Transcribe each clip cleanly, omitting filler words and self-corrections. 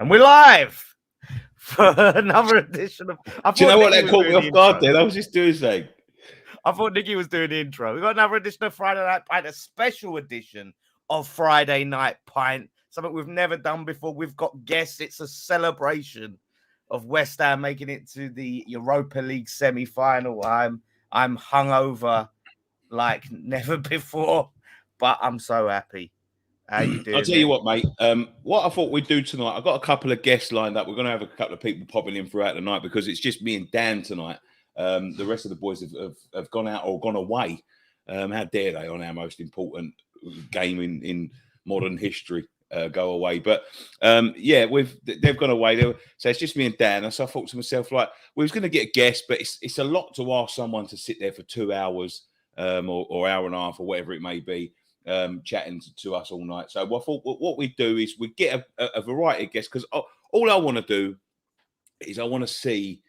And we're live for another edition of... Do you know what that caught me off guard then? I was just doing something. I thought Nicky was doing the intro. We've got another edition of Friday Night Pint, a special edition of Friday Night Pint, something we've never done before. We've got guests. It's a celebration of West Ham making it to the Europa League semi-final. I'm hungover like never before, but I'm so happy. How you doing? I'll tell you what, mate. What I thought we'd do tonight, I've got a couple of guests lined up. We're going to have a couple of people popping in throughout the night because it's just me and Dan tonight. The rest of the boys have gone out or gone away. How dare they on our most important game in modern history go away? But yeah, they've gone away. So it's just me and Dan. So I thought to myself, like, we was going to get a guest, but it's a lot to ask someone to sit there for 2 hours or hour and a half or whatever it may be. Chatting to us all night. So I thought what we do is we get a variety of guests because all I want to do is I want to see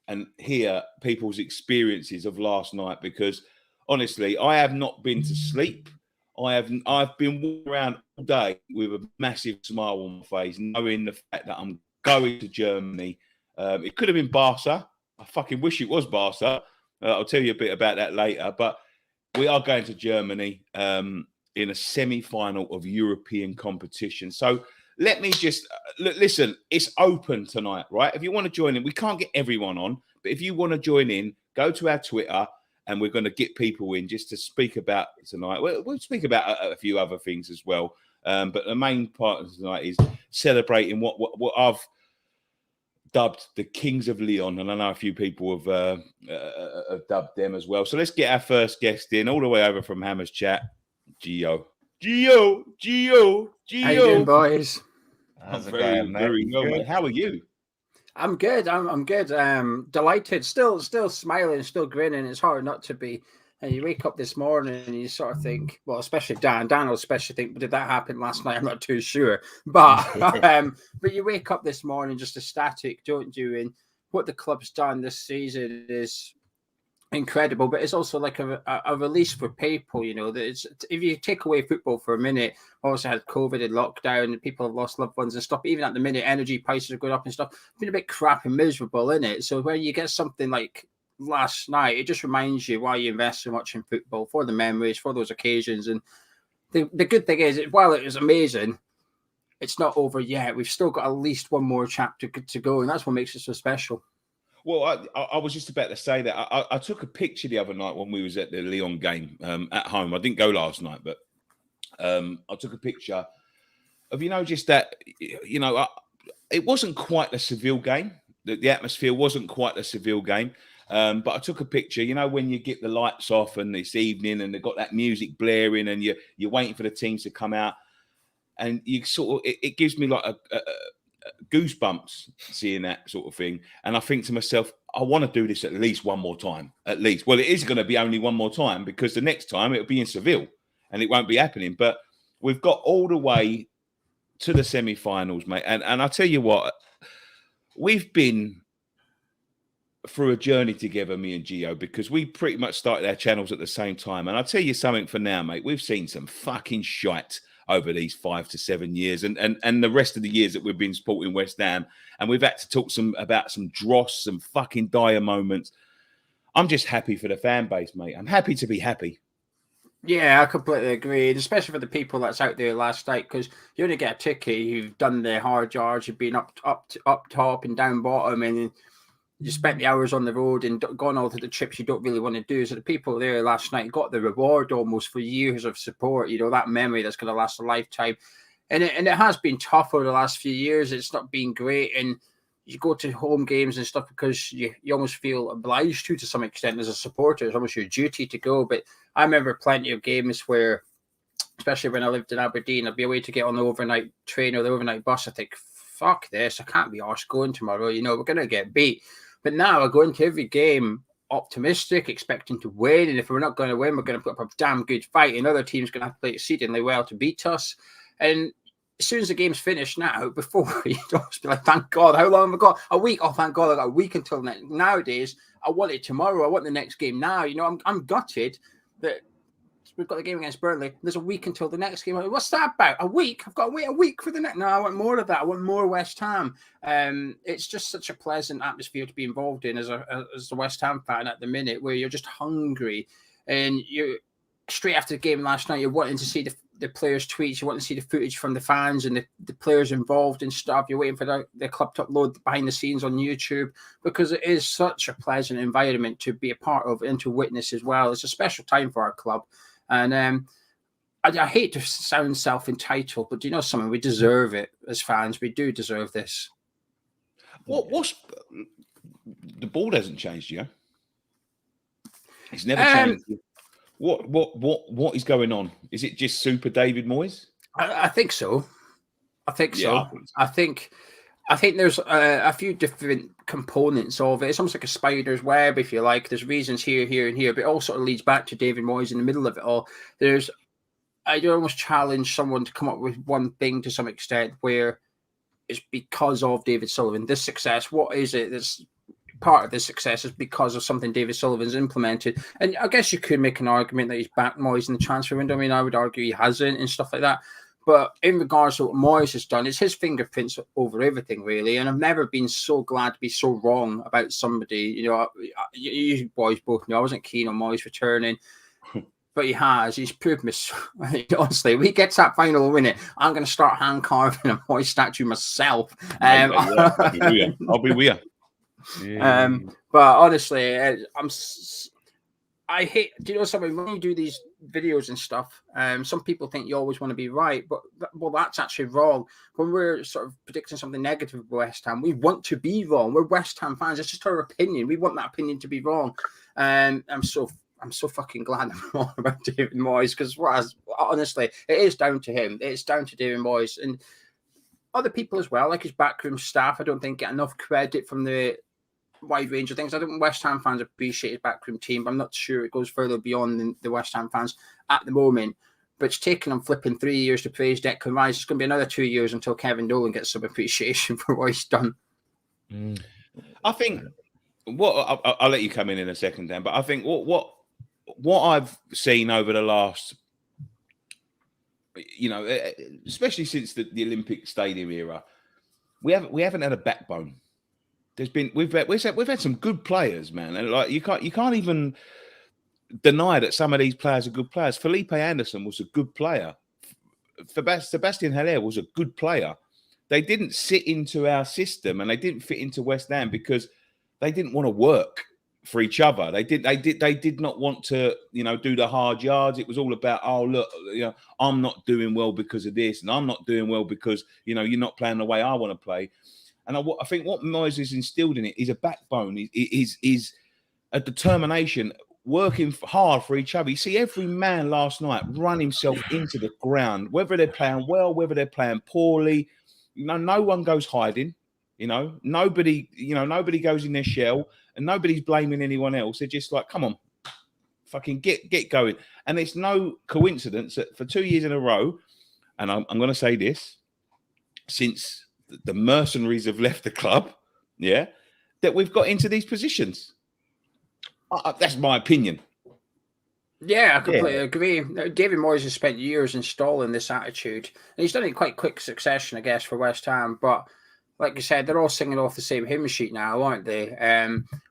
and hear people's experiences of last night because honestly, I have not been to sleep. I've been walking around all day with a massive smile on my face, knowing the fact that I'm going to Germany. It could have been Barca. I fucking wish it was Barca. I'll tell you a bit about that later. But we are going to Germany. In a semi-final of European competition. So let me just listen, it's open tonight, right? If you want to join in, we can't get everyone on, but if you want to join in, go to our Twitter and we're going to get people in just to speak about tonight. We'll speak about a few other things as well. But the main part of tonight is celebrating what I've dubbed the Kings of Leon. And I know a few people have dubbed them as well. So let's get our first guest in all the way over from Hammers Chat. Gio. How you doing, boys? I'm very well, mate. How are you? I'm good. I'm good. Delighted. Still smiling, still grinning. It's hard not to be. And you wake up this morning and you sort of think, well, especially Dan will especially think, but did that happen last night? I'm not too sure. But but you wake up this morning just ecstatic, don't you? And what the club's done this season is incredible, but it's also like a release for people, you know, that it's, if you take away football for a minute, also had COVID and lockdown and people have lost loved ones and stuff, even at the minute energy prices are going up and stuff, it's been a bit crap and miserable, isn't it? So when you get something like last night, it just reminds you why you invest so much in football, for the memories, for those occasions. And the good thing is, while it was amazing, it's not over yet. We've still got at least one more chapter to go, and that's what makes it so special. Well, I was just about to say that. I took a picture the other night when we was at the Lyon game at home. I didn't go last night, but I took a picture of, you know, just that, you know, it wasn't quite the Seville game. The atmosphere wasn't quite the Seville game. But I took a picture, you know, when you get the lights off and it's evening and they've got that music blaring and you're waiting for the teams to come out. And you sort of, it gives me like a goosebumps seeing that sort of thing. And I think to myself, I want to do this at least one more time. At least. Well, it is going to be only one more time because the next time it'll be in Seville and it won't be happening. But we've got all the way to the semi-finals, mate. And I tell you what, we've been through a journey together, me and Gio, because we pretty much started our channels at the same time. And I'll tell you something for now, mate. We've seen some fucking shite over these 5 to 7 years and the rest of the years that we've been supporting West Ham. And we've had to talk about some dross, some fucking dire moments. I'm just happy for the fan base, mate. I'm happy to be happy. Yeah, I completely agree, and especially for the people that's out there last night, because you only get a ticket, you've done the hard yards, you've been up top and down bottom, and you spent the hours on the road and gone all to the trips you don't really want to do. So the people there last night got the reward almost for years of support, you know, that memory that's going to last a lifetime. And it has been tough over the last few years. It's not been great. And you go to home games and stuff because you almost feel obliged to some extent as a supporter. It's almost your duty to go. But I remember plenty of games where, especially when I lived in Aberdeen, I'd be away to get on the overnight train or the overnight bus. I think, fuck this, I can't be arsed going tomorrow. You know, we're going to get beat. But now I go into every game optimistic, expecting to win. And if we're not going to win, we're going to put up a damn good fight. And other teams going to have to play exceedingly well to beat us. And as soon as the game's finished now, before you'd always be like, thank God, how long have I got? A week? Oh, thank God, I got a week until next. Nowadays, I want it tomorrow. I want the next game now. You know, I'm gutted that we've got the game against Burnley. There's a week until the next game. What's that about? A week? I've got to wait a week for the next. No, I want more of that. I want more West Ham. It's just such a pleasant atmosphere to be involved in as a West Ham fan at the minute, where you're just hungry and you straight after the game last night, you're wanting to see the players' tweets, you want to see the footage from the fans and the players involved and stuff. You're waiting for the club to upload behind the scenes on YouTube, because it is such a pleasant environment to be a part of and to witness as well. It's a special time for our club. And I hate to sound self-entitled, but do you know something? We deserve it as fans. We do deserve this. What's the board hasn't changed, yeah? It's never changed. What is going on? Is it just Super David Moyes? I think so. Yeah, I think there's a few different components of it. It's almost like a spider's web, if you like. There's reasons here, here, and here, but it all sort of leads back to David Moyes in the middle of it all. I'd almost challenge someone to come up with one thing to some extent where it's because of David Sullivan. This success, what is it that's part of this success is because of something David Sullivan's implemented. And I guess you could make an argument that he's backed Moyes in the transfer window. I mean, I would argue he hasn't and stuff like that. But in regards to what Moyes has done, it's his fingerprints over everything, really. And I've never been so glad to be so wrong about somebody. You know, you boys both know I wasn't keen on Moyes returning, but he has. He's proved me. Honestly, if he gets that final win, I'm going to start hand carving a Moyes statue myself. I'll be with you. But honestly, I hate. Do you know something? When you do these videos and stuff, some people think you always want to be right, but that's actually wrong. When we're sort of predicting something negative about West Ham, we want to be wrong. We're West Ham fans. It's just our opinion. We want that opinion to be wrong. I'm so fucking glad I'm wrong about David Moyes, because honestly, it is down to him. It's down to David Moyes and other people as well, like his backroom staff. I don't think get enough credit from the wide range of things. I think West Ham fans appreciate his backroom team, but I'm not sure it goes further beyond the West Ham fans at the moment. But it's taken them flipping 3 years to praise Declan Rice. It's going to be another 2 years until Kevin Nolan gets some appreciation for what he's done. I think I'll let you come in a second, Dan. But I think what I've seen over the last, you know, especially since the Olympic Stadium era, we haven't had a backbone. We've had some good players, man, and like you can't even deny that some of these players are good players. Felipe Anderson was a good player. Sebastian Haller was a good player. They didn't sit into our system and they didn't fit into West Ham because they didn't want to work for each other. They did not want to, you know, do the hard yards. It was all about, oh look, you know, I'm not doing well because of this, and I'm not doing well because, you know, you're not playing the way I want to play. And I think what Moyes has instilled in it is a backbone, is a determination, working hard for each other. You see every man last night run himself into the ground, whether they're playing well, whether they're playing poorly. You know, no one goes hiding. You know, nobody goes in their shell, and nobody's blaming anyone else. They're just like, come on, fucking get going. And it's no coincidence that for 2 years in a row, and I'm going to say this, since the mercenaries have left the club, yeah, that we've got into these positions. That's my opinion. Yeah, I completely agree. David Moyes has spent years installing this attitude, and he's done it in quite quick succession, I guess, for West Ham. But like you said, they're all singing off the same hymn sheet now, aren't they?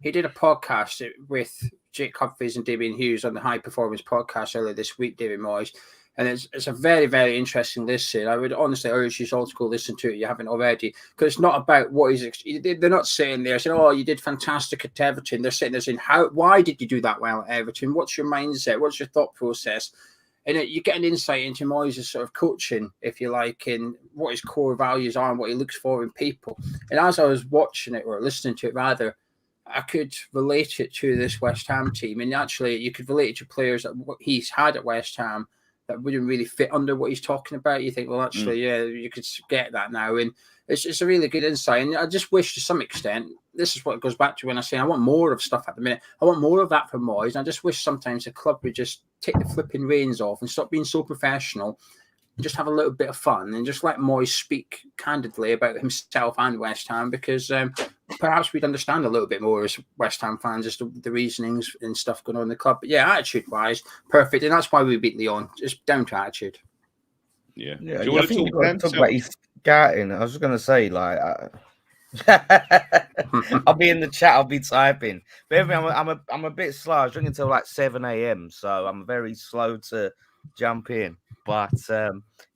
He did a podcast with Jake Humphries and Damien Hughes on the High Performance podcast earlier this week, David Moyes. And it's a very, very interesting listen. I would honestly urge you all to go listen to it if you haven't already, because it's not about what he's. They're not sitting there saying, "Oh, you did fantastic at Everton." They're sitting there saying, why did you do that well at Everton? What's your mindset? What's your thought process?" And you get an insight into Moyes' sort of coaching, if you like, and what his core values are and what he looks for in people. And as I was watching it, or listening to it rather, I could relate it to this West Ham team. And actually, you could relate it to players that he's had at West Ham that wouldn't really fit under what he's talking about. You think, well, actually, yeah, you could get that now. And it's a really good insight. And I just wish to some extent, this is what it goes back to when I say I want more of stuff at the minute. I want more of that from Moyes. And I just wish sometimes the club would just take the flipping reins off and stop being so professional and just have a little bit of fun and just let Moyes speak candidly about himself and West Ham, because perhaps we'd understand a little bit more as West Ham fans as to the reasonings and stuff going on in the club. But yeah, attitude-wise, perfect. And that's why we beat Lyon, just down to attitude. Yeah. Yeah, Do you want I to think talk, you've got Dan? to talk about his scouting. I was just going to say, like, I'll be in the chat. I'll be typing. But I'm a bit slow. I was drinking until like 7 a.m. So I'm very slow to jump in. But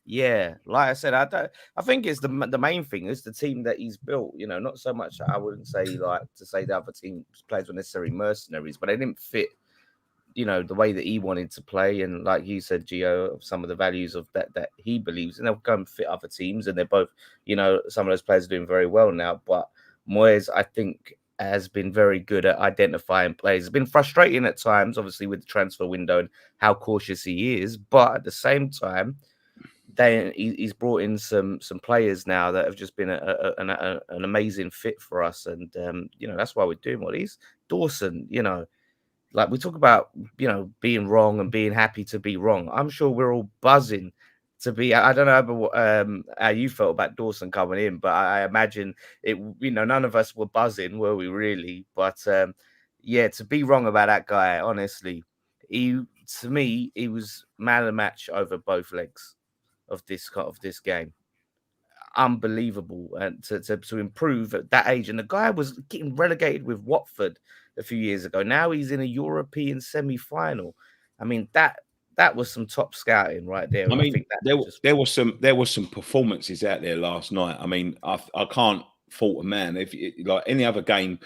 yeah, like I said, I think it's the main thing is the team that he's built. You know, not so much. I wouldn't say like to say the other team players were necessarily mercenaries, but they didn't fit. You know, the way that he wanted to play, and like you said, Gio, some of the values of that he believes, and they'll go and fit other teams, and they're both, you know, some of those players are doing very well now. But Moyes, I think, has been very good at identifying players. It's been frustrating at times, obviously, with the transfer window and how cautious he is. But at the same time, he's brought in some players now that have just been an amazing fit for us, and you know, that's why we're doing what he's Dawson, you know. Like we talk about, you know, being wrong and being happy to be wrong. I'm sure we're all buzzing to be. I don't know how you felt about Dawson coming in, but I imagine it. You know, none of us were buzzing, were we really? But yeah, to be wrong about that guy, honestly, to me, he was man of the match over both legs of this game. Unbelievable, and to improve at that age. And the guy was getting relegated with Watford a few years ago. Now he's in a European semi-final. I mean, that was some top scouting right there. I mean, I think there was some performances out there last night. I mean, I can't fault a man. If like any other game,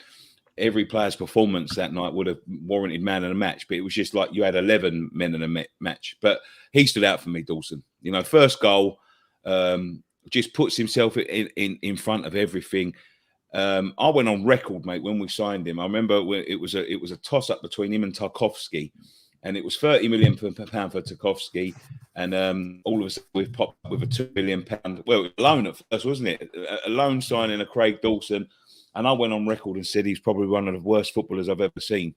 every player's performance that night would have warranted man of the match. But it was just like you had 11 men in the match. But he stood out for me, Dawson. You know, first goal. Just puts himself in front of everything. I went on record, mate, when we signed him. I remember it was a toss up between him and Tarkowski, and it was 30 million pound for Tarkowski, and all of a sudden we've popped up with a £2 million. Well, a loan at first, wasn't it? A loan signing of Craig Dawson, and I went on record and said he's probably one of the worst footballers I've ever seen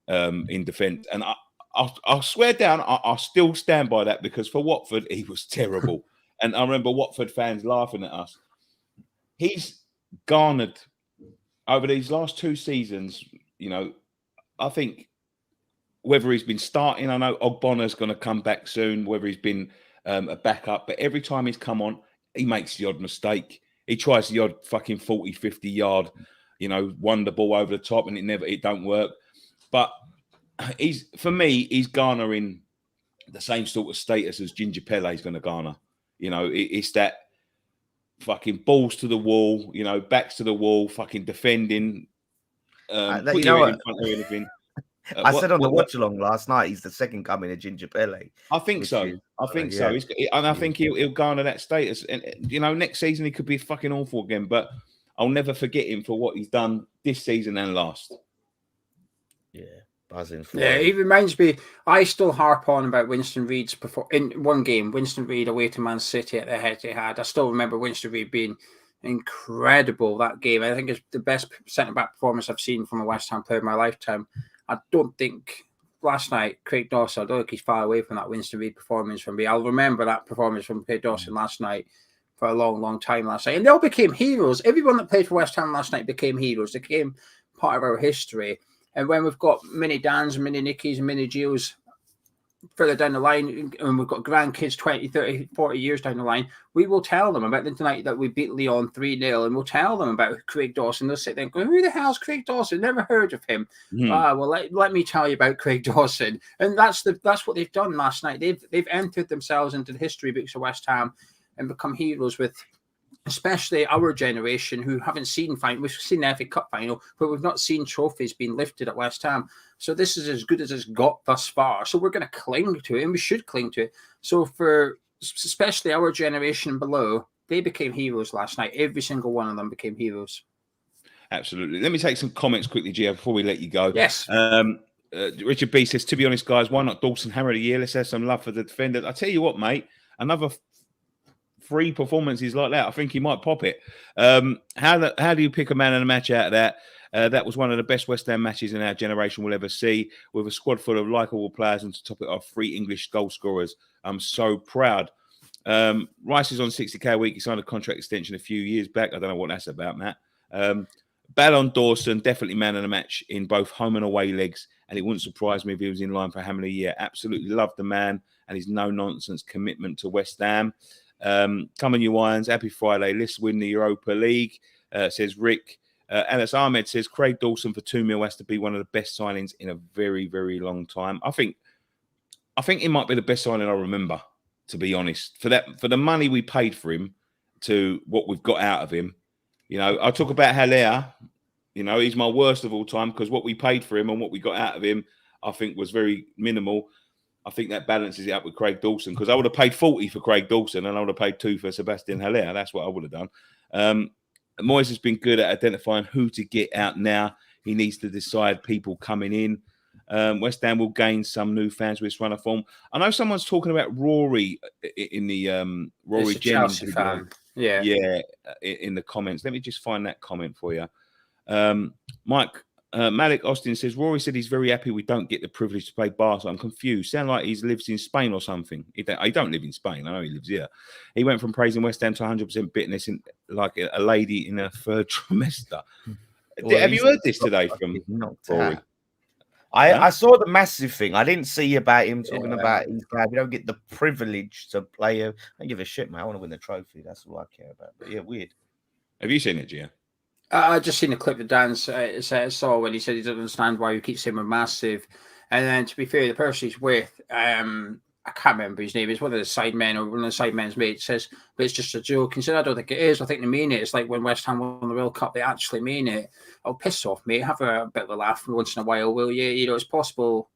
in defence, and I swear down, I still stand by that because for Watford he was terrible. And I remember Watford fans laughing at us. He's garnered over these last 2 seasons, you know, I think whether he's been starting, I know Ogbonna's going to come back soon, whether he's been a backup, but every time he's come on, he makes the odd mistake. He tries the odd fucking 40, 50 yard, you know, wonder ball over the top and it don't work. But for me, he's garnering the same sort of status as Ginger Pele is going to garner. You know, it's that fucking balls to the wall, you know, backs to the wall, fucking defending. Put your head in front of anything. I said on the watch along last night, he's the second coming of Ginger Pele. I think so. I think so. And I think he'll garner that status. And, you know, next season he could be fucking awful again, but I'll never forget him for what he's done this season and last. Yeah. Yeah, he reminds me. I still harp on about Winston Reid's in one game. Winston Reid away to Man City at the Etihad. I still remember Winston Reid being incredible that game. I think it's the best centre back performance I've seen from a West Ham player in my lifetime. I don't think last night Craig Dawson. I don't think he's far away from that Winston Reid performance from me. I'll remember that performance from Craig Dawson last night for a long, long time last night, and they all became heroes. Everyone that played for West Ham last night became heroes. They became part of our history. And when we've got mini Dans, mini Nickies, and mini Gios further down the line, and we've got grandkids 20, 30, 40 years down the line, we will tell them about the tonight that we beat Lyon 3-0, and we'll tell them about Craig Dawson. They'll sit there and go, who the hell's Craig Dawson? Never heard of him. Well, let me tell you about Craig Dawson. And that's what they've done last night. They've entered themselves into the history books of West Ham and become heroes with especially our generation who haven't seen we've seen the FA Cup final, but we've not seen trophies being lifted at West Ham. So this is as good as it's got thus far. So we're going to cling to it, and we should cling to it. So for especially our generation below, they became heroes last night. Every single one of them became heroes. Absolutely. Let me take some comments quickly, Gio, before we let you go. Yes. Richard B says, to be honest, guys, why not Dawson Hammer of the year? Let's have some love for the defender. I tell you what, mate, another 3 performances like that, I think he might pop it. How do you pick a man of the match out of that? That was one of the best West Ham matches in our generation we'll ever see, with a squad full of likeable players, and to top it off, 3 English goal scorers. I'm so proud. Rice is on 60k a week. He signed a contract extension a few years back. I don't know what that's about, Matt. Ballon Dawson, definitely man of the match in both home and away legs. And it wouldn't surprise me if he was in line for Hammer of the Year. Absolutely love the man and his no-nonsense commitment to West Ham. Come on, you Irons. Happy Friday. Let's win the Europa League, says Rick. Anas Ahmed says Craig Dawson for 2 mil has to be one of the best signings in a very, very long time. I think it might be the best signing I remember, to be honest. For the money we paid for him to what we've got out of him. You know, I talk about Haller. You know, he's my worst of all time because what we paid for him and what we got out of him, I think, was very minimal. I think that balances it up with Craig Dawson because I would have paid 40 for Craig Dawson and I would have paid 2 for Sebastian Haller. That's what I would have done. Moyes has been good at identifying who to get out now. He needs to decide people coming in. West Ham will gain some new fans with this run of form. I know someone's talking about Rory in the Rory Jennings fan. Yeah, in the comments. Let me just find that comment for you. Malik Austin says Rory said he's very happy we don't get the privilege to play Barca. I'm confused. Sound like he lives in Spain or something. He don't live in Spain. I know he lives here. He went from praising West Ham to 100% bitterness like a lady in her third trimester. Well, have you heard this today from Rory? I saw the massive thing. I didn't see about him talking about he's glad we don't get the privilege to play. I don't give a shit, man. I want to win the trophy. That's all I care about. But yeah, weird. Have you seen it, Gia? I just seen a clip that Dan saw when he said he doesn't understand why we keep saying we're massive. And then, to be fair, the person he's with, I can't remember his name. It's one of the sidemen or one of the sidemen's mates says, but it's just a joke. He said, I don't think it is. I think they mean it. It's like when West Ham won the World Cup, they actually mean it. Oh, piss off, mate. Have a bit of a laugh once in a while, will you? You know, it's possible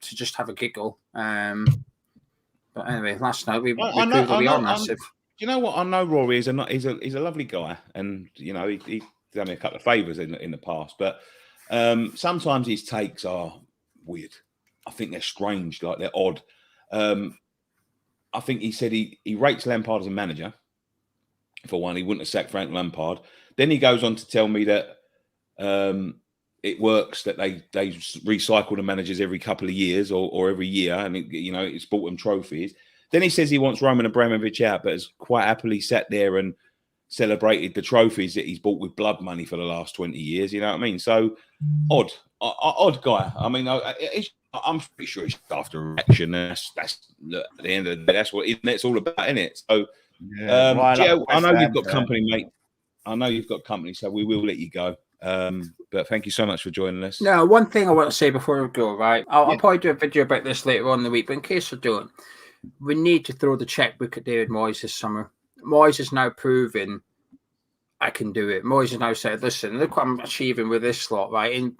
to just have a giggle. But anyway, last night we proved that we are massive. You know what? I know Rory is he's a lovely guy, and you know he's done me a couple of favours in the past, but sometimes his takes are weird. I think they're strange, like they're odd. I think he said he rates Lampard as a manager. For one, he wouldn't have sacked Frank Lampard. Then he goes on to tell me that it works that they recycle the managers every couple of years or every year, and it's bought them trophies. Then he says he wants Roman Abramovich out, but has quite happily sat there and celebrated the trophies that he's bought with blood money for the last 20 years. You know what I mean? So odd guy. I mean, I'm pretty sure it's after action. That's at the end of the day. That's what it's all about, isn't it? So, Gio, I know you've got company, mate. I know you've got company, so we will let you go. But thank you so much for joining us. Now, one thing I want to say before we go, right? I'll probably do a video about this later on in the week, but in case I don't, we need to throw the checkbook at David Moyes this summer. Moyes has now proven I can do it. Moyes has now said, listen, look what I'm achieving with this slot, right? And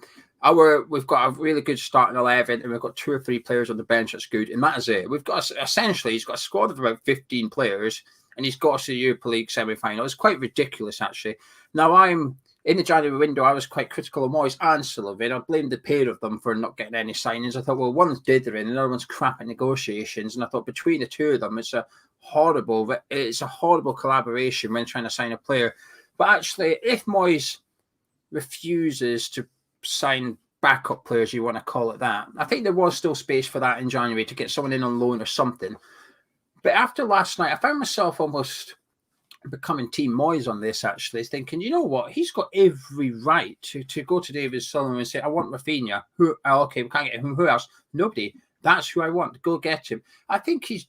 we've got a really good starting 11 and we've got 2 or 3 players on the bench that's good. And that is it. We've got, essentially, he's got a squad of about 15 players and he's got us to the Europa League semi-final. It's quite ridiculous, actually. Now, in the January window, I was quite critical of Moyes and Sullivan. I blamed the pair of them for not getting any signings. I thought, well, one's dithering and the other one's crap at negotiations. And I thought between the two of them, it's a horrible collaboration when trying to sign a player. But actually, if Moyes refuses to sign backup players, you want to call it that, I think there was still space for that in January to get someone in on loan or something. But after last night, I found myself almost becoming Team Moyes on this, actually, thinking, you know what, he's got every right to go to David Sullivan and say, I want Rafinha. Okay, we can't get him. Who else? Nobody. That's who I want. Go get him. I think he's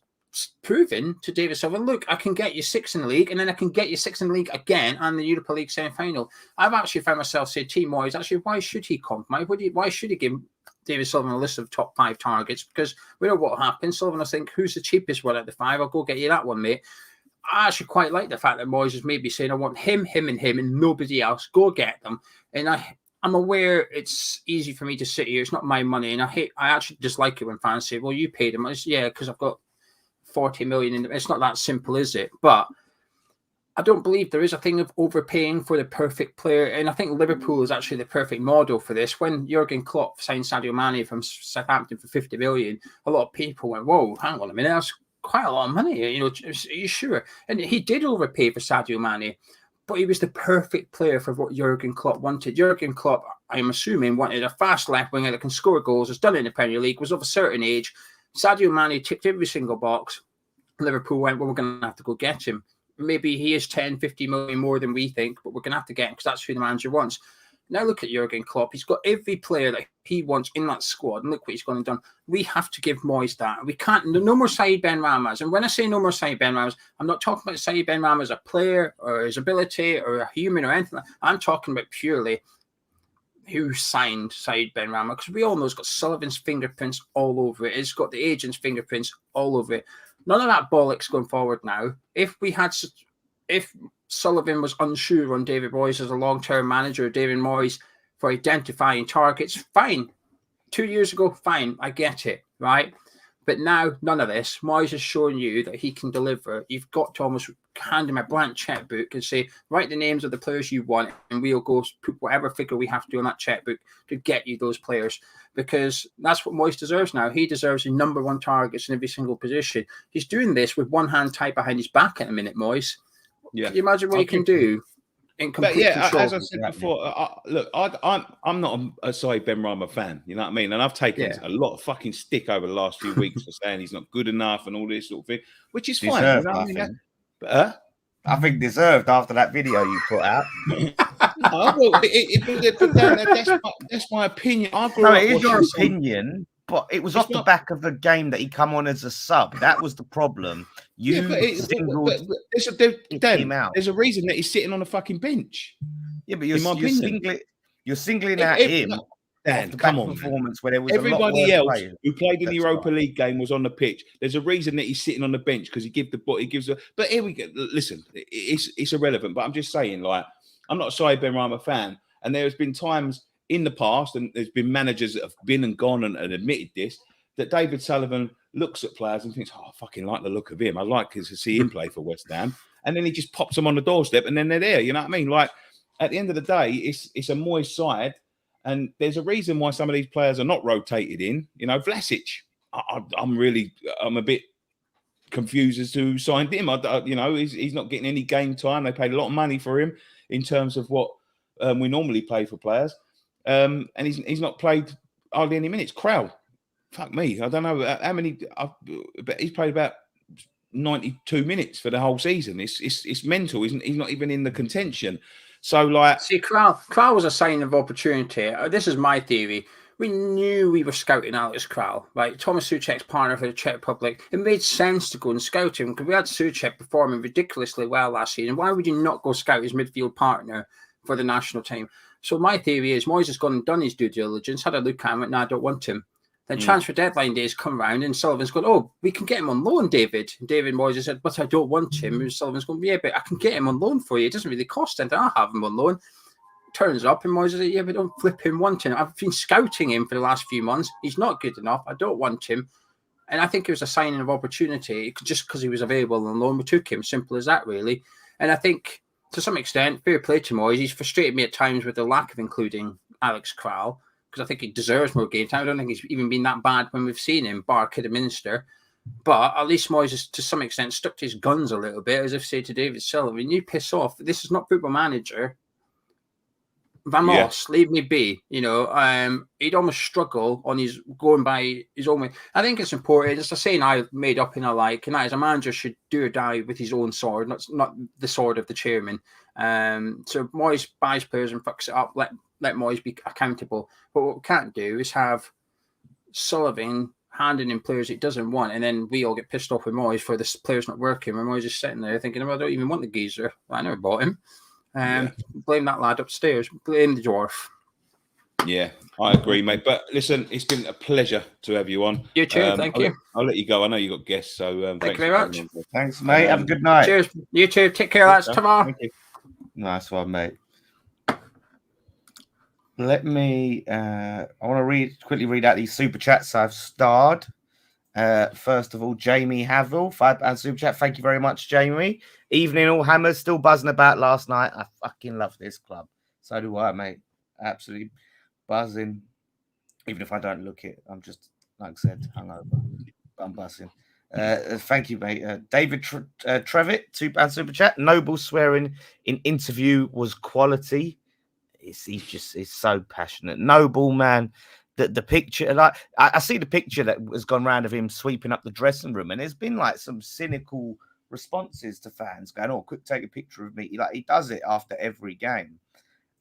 proven to David Sullivan, look, I can get you 6 in the league, and then I can get you 6 in the league again and the Europa League semi-final. I've actually found myself saying, Team Moyes, actually, why should he compromise? Why should he give David Sullivan a list of top 5 targets? Because we know what happens. Sullivan will think, who's the cheapest one out of the 5? I'll go get you that one, mate. I actually quite like the fact that Moyes is maybe saying, I want him, and nobody else. Go get them. And I'm aware it's easy for me to sit here. It's not my money. And I actually dislike it when fans say, well, you paid him. Because I've got 40 million in them. It's not that simple, is it? But I don't believe there is a thing of overpaying for the perfect player. And I think Liverpool is actually the perfect model for this. When Jurgen Klopp signed Sadio Mane from Southampton for 50 million, a lot of people went, whoa, hang on a minute, that's quite a lot of money, are you sure? And he did overpay for Sadio Mane, but he was the perfect player for what Jurgen Klopp wanted. Jurgen Klopp, I'm assuming, wanted a fast left winger that can score goals, has done it in the Premier League, was of a certain age. Sadio Mane ticked every single box. Liverpool went, well, we're going to have to go get him. maybe he is 10, 50 million more than we think, but we're going to have to get him because that's who the manager wants. Now look at Jurgen Klopp. He's got every player that he wants in that squad, and look what he's gone and done. We have to give Moyes that. We can't. No more Saïd Benrahma. And when I say no more Saïd Benrahma, I'm not talking about Saïd Benrahma as a player or his ability or a human or anything. I'm talking about purely who signed Saïd Benrahma, because we all know it's got Sullivan's fingerprints all over it. It's got the agent's fingerprints all over it. None of that bollocks going forward now. If Sullivan was unsure on David Moyes as a long-term manager, David Moyes for identifying targets, fine. 2 years ago, fine. I get it, right? But now, none of this. Moyes has shown you that he can deliver. You've got to almost hand him a blank checkbook and say, write the names of the players you want, and we'll go put whatever figure we have to on that checkbook to get you those players. Because that's what Moyes deserves now. He deserves the number one targets in every single position. He's doing this with one hand tied behind his back at the minute, Moyes. Yeah. Can you imagine what he can do in complete control? As I said before, look, I'm not a Saïd Benrahma fan, you know what I mean? And I've taken a lot of fucking stick over the last few weeks for saying he's not good enough and all this sort of thing, which is fine. Deserved, You know what I think. But, I think deserved after that video you put out. That's my opinion. It is your opinion, but it was off the back of the game that he come on as a sub. That was the problem. There's a reason that he's sitting on a fucking bench. Yeah, but you're singling out him. Dan, come on, performance where there was everybody else who played in the Europa League game was on the pitch. There's a reason that he's sitting on the bench because he gives. But here we go. Listen, it's irrelevant. But I'm just saying, like, I'm not a Saïd Benrahma fan, and there has been times in the past, and there's been managers that have been and gone and admitted this, that David Sullivan looks at players and thinks, "Oh, I fucking like the look of him. I'd like to see him play for West Ham," and then he just pops them on the doorstep, and then they're there. You know what I mean? Like, at the end of the day, it's a Moyes side. And there's a reason why some of these players are not rotated in. You know, Vlasic, I'm a bit confused as to who signed him. He's not getting any game time. They paid a lot of money for him in terms of what we normally pay for players. And he's not played hardly any minutes. Krell, fuck me. I don't know how many, but he's played about 92 minutes for the whole season. It's mental. He's not even in the contention. So, like, see, Krell was a sign of opportunity. This is my theory. We knew we were scouting Alex Krell, right? Thomas Souček's partner for the Czech Republic. It made sense to go and scout him because we had Souček performing ridiculously well last season. Why would you not go scout his midfield partner for the national team? So my theory is Moyes has gone and done his due diligence, had a look at him, and went, no, I don't want him. Then transfer deadline days come round and Sullivan's gone, oh, we can get him on loan, David. And David Moyes has said, but I don't want him. And Sullivan's gone, yeah, but I can get him on loan for you. It doesn't really cost anything. I'll have him on loan. Turns up and Moyes says, yeah, but don't flip him wanting. I've been scouting him for the last few months. He's not good enough. I don't want him. And I think it was a signing of opportunity just because he was available on loan. We took him. Simple as that, really. And I think to some extent, fair play to Moyes. He's frustrated me at times with the lack of including Alex Krell, because I think he deserves more game time. I don't think he's even been that bad when we've seen him, bar Kidderminster. But at least Moyes has, to some extent, stuck to his guns a little bit, as if say to David Sullivan, you piss off. This is not Football Manager. Vamos, leave me be. You know, he'd almost struggle on his going by his own way. I think it's important. It's a saying I made up in a like, and that is a manager should do or die with his own sword, not the sword of the chairman. So Moyes buys players and fucks it up. Let Moyes be accountable. But what we can't do is have Sullivan handing in players he doesn't want, and then we all get pissed off with Moyes for this player's not working. When Moyes is sitting there thinking, well, I don't even want the geezer. I never bought him. Blame that lad upstairs. Blame the dwarf. Yeah, I agree, mate. But listen, it's been a pleasure to have you on. You too. Thank you. I'll let you go. I know you got guests, so thank you very much. Thanks, mate. Have a good night. Cheers. You too. Take care, lads. Tomorrow. Nice one, mate. Let me. I want to quickly read out these super chats I've starred. First of all, Jamie Havill, £5 super chat. Thank you very much, Jamie. Evening, all hammers. Still buzzing about last night. I fucking love this club. So do I, mate. Absolutely buzzing. Even if I don't look it, I'm just, like I said, hungover. I'm buzzing. Thank you, mate. David Trevitt, £2 super chat. Noble swearing in interview was quality. He's so passionate. Noble, man. The picture, like I see the picture that has gone round of him sweeping up the dressing room, and there's been like some cynical responses to fans going, "Oh, quick, take a picture of me." He does it after every game.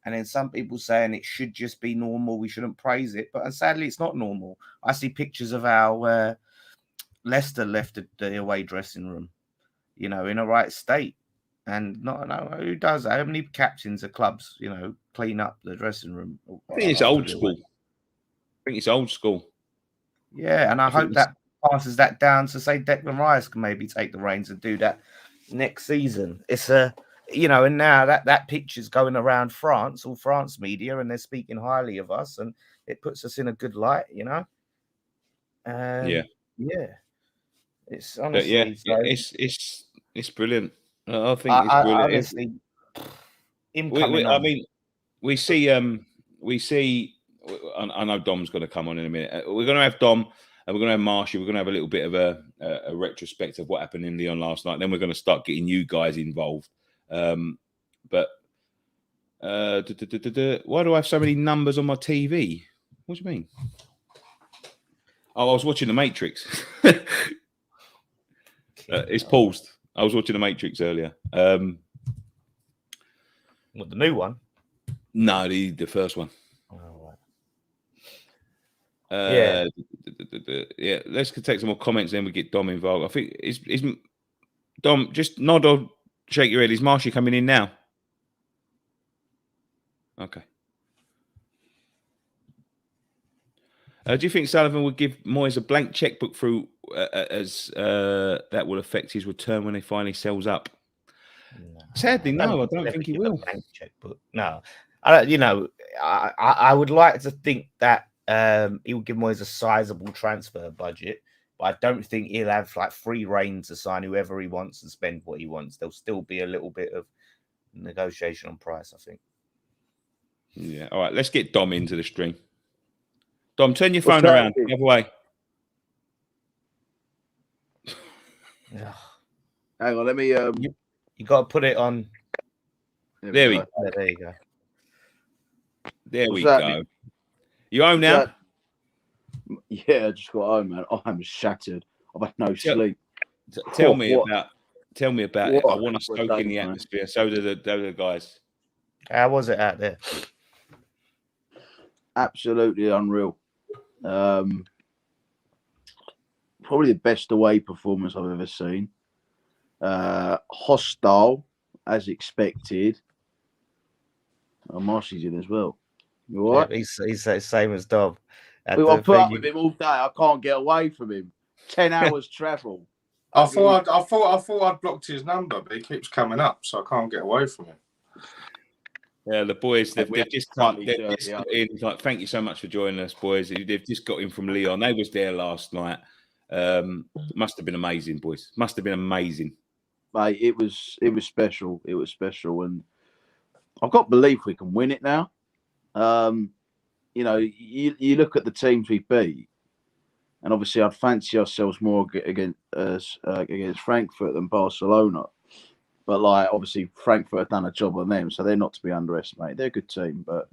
And then some people saying it should just be normal. We shouldn't praise it. But sadly, it's not normal. I see pictures of how Leicester left the away dressing room, in a right state. And not who does that? How many captains of clubs, clean up the dressing room? I think it's old school. Yeah, and I hope that passes that down to say Declan Rice can maybe take the reins and do that next season. It's and now that picture's going around France, all France media, and they're speaking highly of us, and it puts us in a good light, Yeah. It's honestly, it's brilliant. I think it's brilliant. Honestly, we see. I know Dom's going to come on in a minute. We're going to have Dom, and we're going to have Marshy. We're going to have a little bit of a retrospect of what happened in Lyon last night. Then we're going to start getting you guys involved. But why do I have so many numbers on my TV? What do you mean? Oh, I was watching The Matrix. It's paused. I was watching The Matrix earlier. What, the new one? No, the first one. Oh, right. Yeah. Let's take some more comments, then we get Dom involved. I think is Dom, just nod or shake your head. Is Marshy coming in now? Okay. Do you think Sullivan would give Moyes a blank checkbook through as that will affect his return when he finally sells up? No, sadly, no. I don't think he will. Blank checkbook. No, I don't. I would like to think that he will give Moyes a sizable transfer budget, but I don't think he'll have like free reign to sign whoever he wants and spend what he wants. There'll still be a little bit of negotiation on price, I think. Yeah. All right. Let's get Dom into the stream. Dom, turn your phone around. The other way. Hang on, let me. You got to put it on. There we go. There you go. There we go. You home now? Yeah, I just got home, man. I'm shattered. I've had no sleep. Tell me about it. I want to soak in the atmosphere. So do the guys. How was it out there? Absolutely unreal. Probably the best away performance I've ever seen. Hostile, as expected. Oh, Marshy's in as well. You all right? Yeah, he's the same as Dom. I put up with him all day. I can't get away from him. 10 hours travel. I thought I'd blocked his number, but he keeps coming up, so I can't get away from him. Yeah, the boys, they've just got in. Like, thank you so much for joining us, boys. They've just got in from Lyon. They was there last night. Must have been amazing, boys. Must have been amazing. Mate, it was special. It was special, and I've got belief we can win it now. You look at the teams we beat, and obviously I'd fancy ourselves more against Frankfurt than Barcelona. But obviously Frankfurt have done a job on them, so they're not to be underestimated. They're a good team, but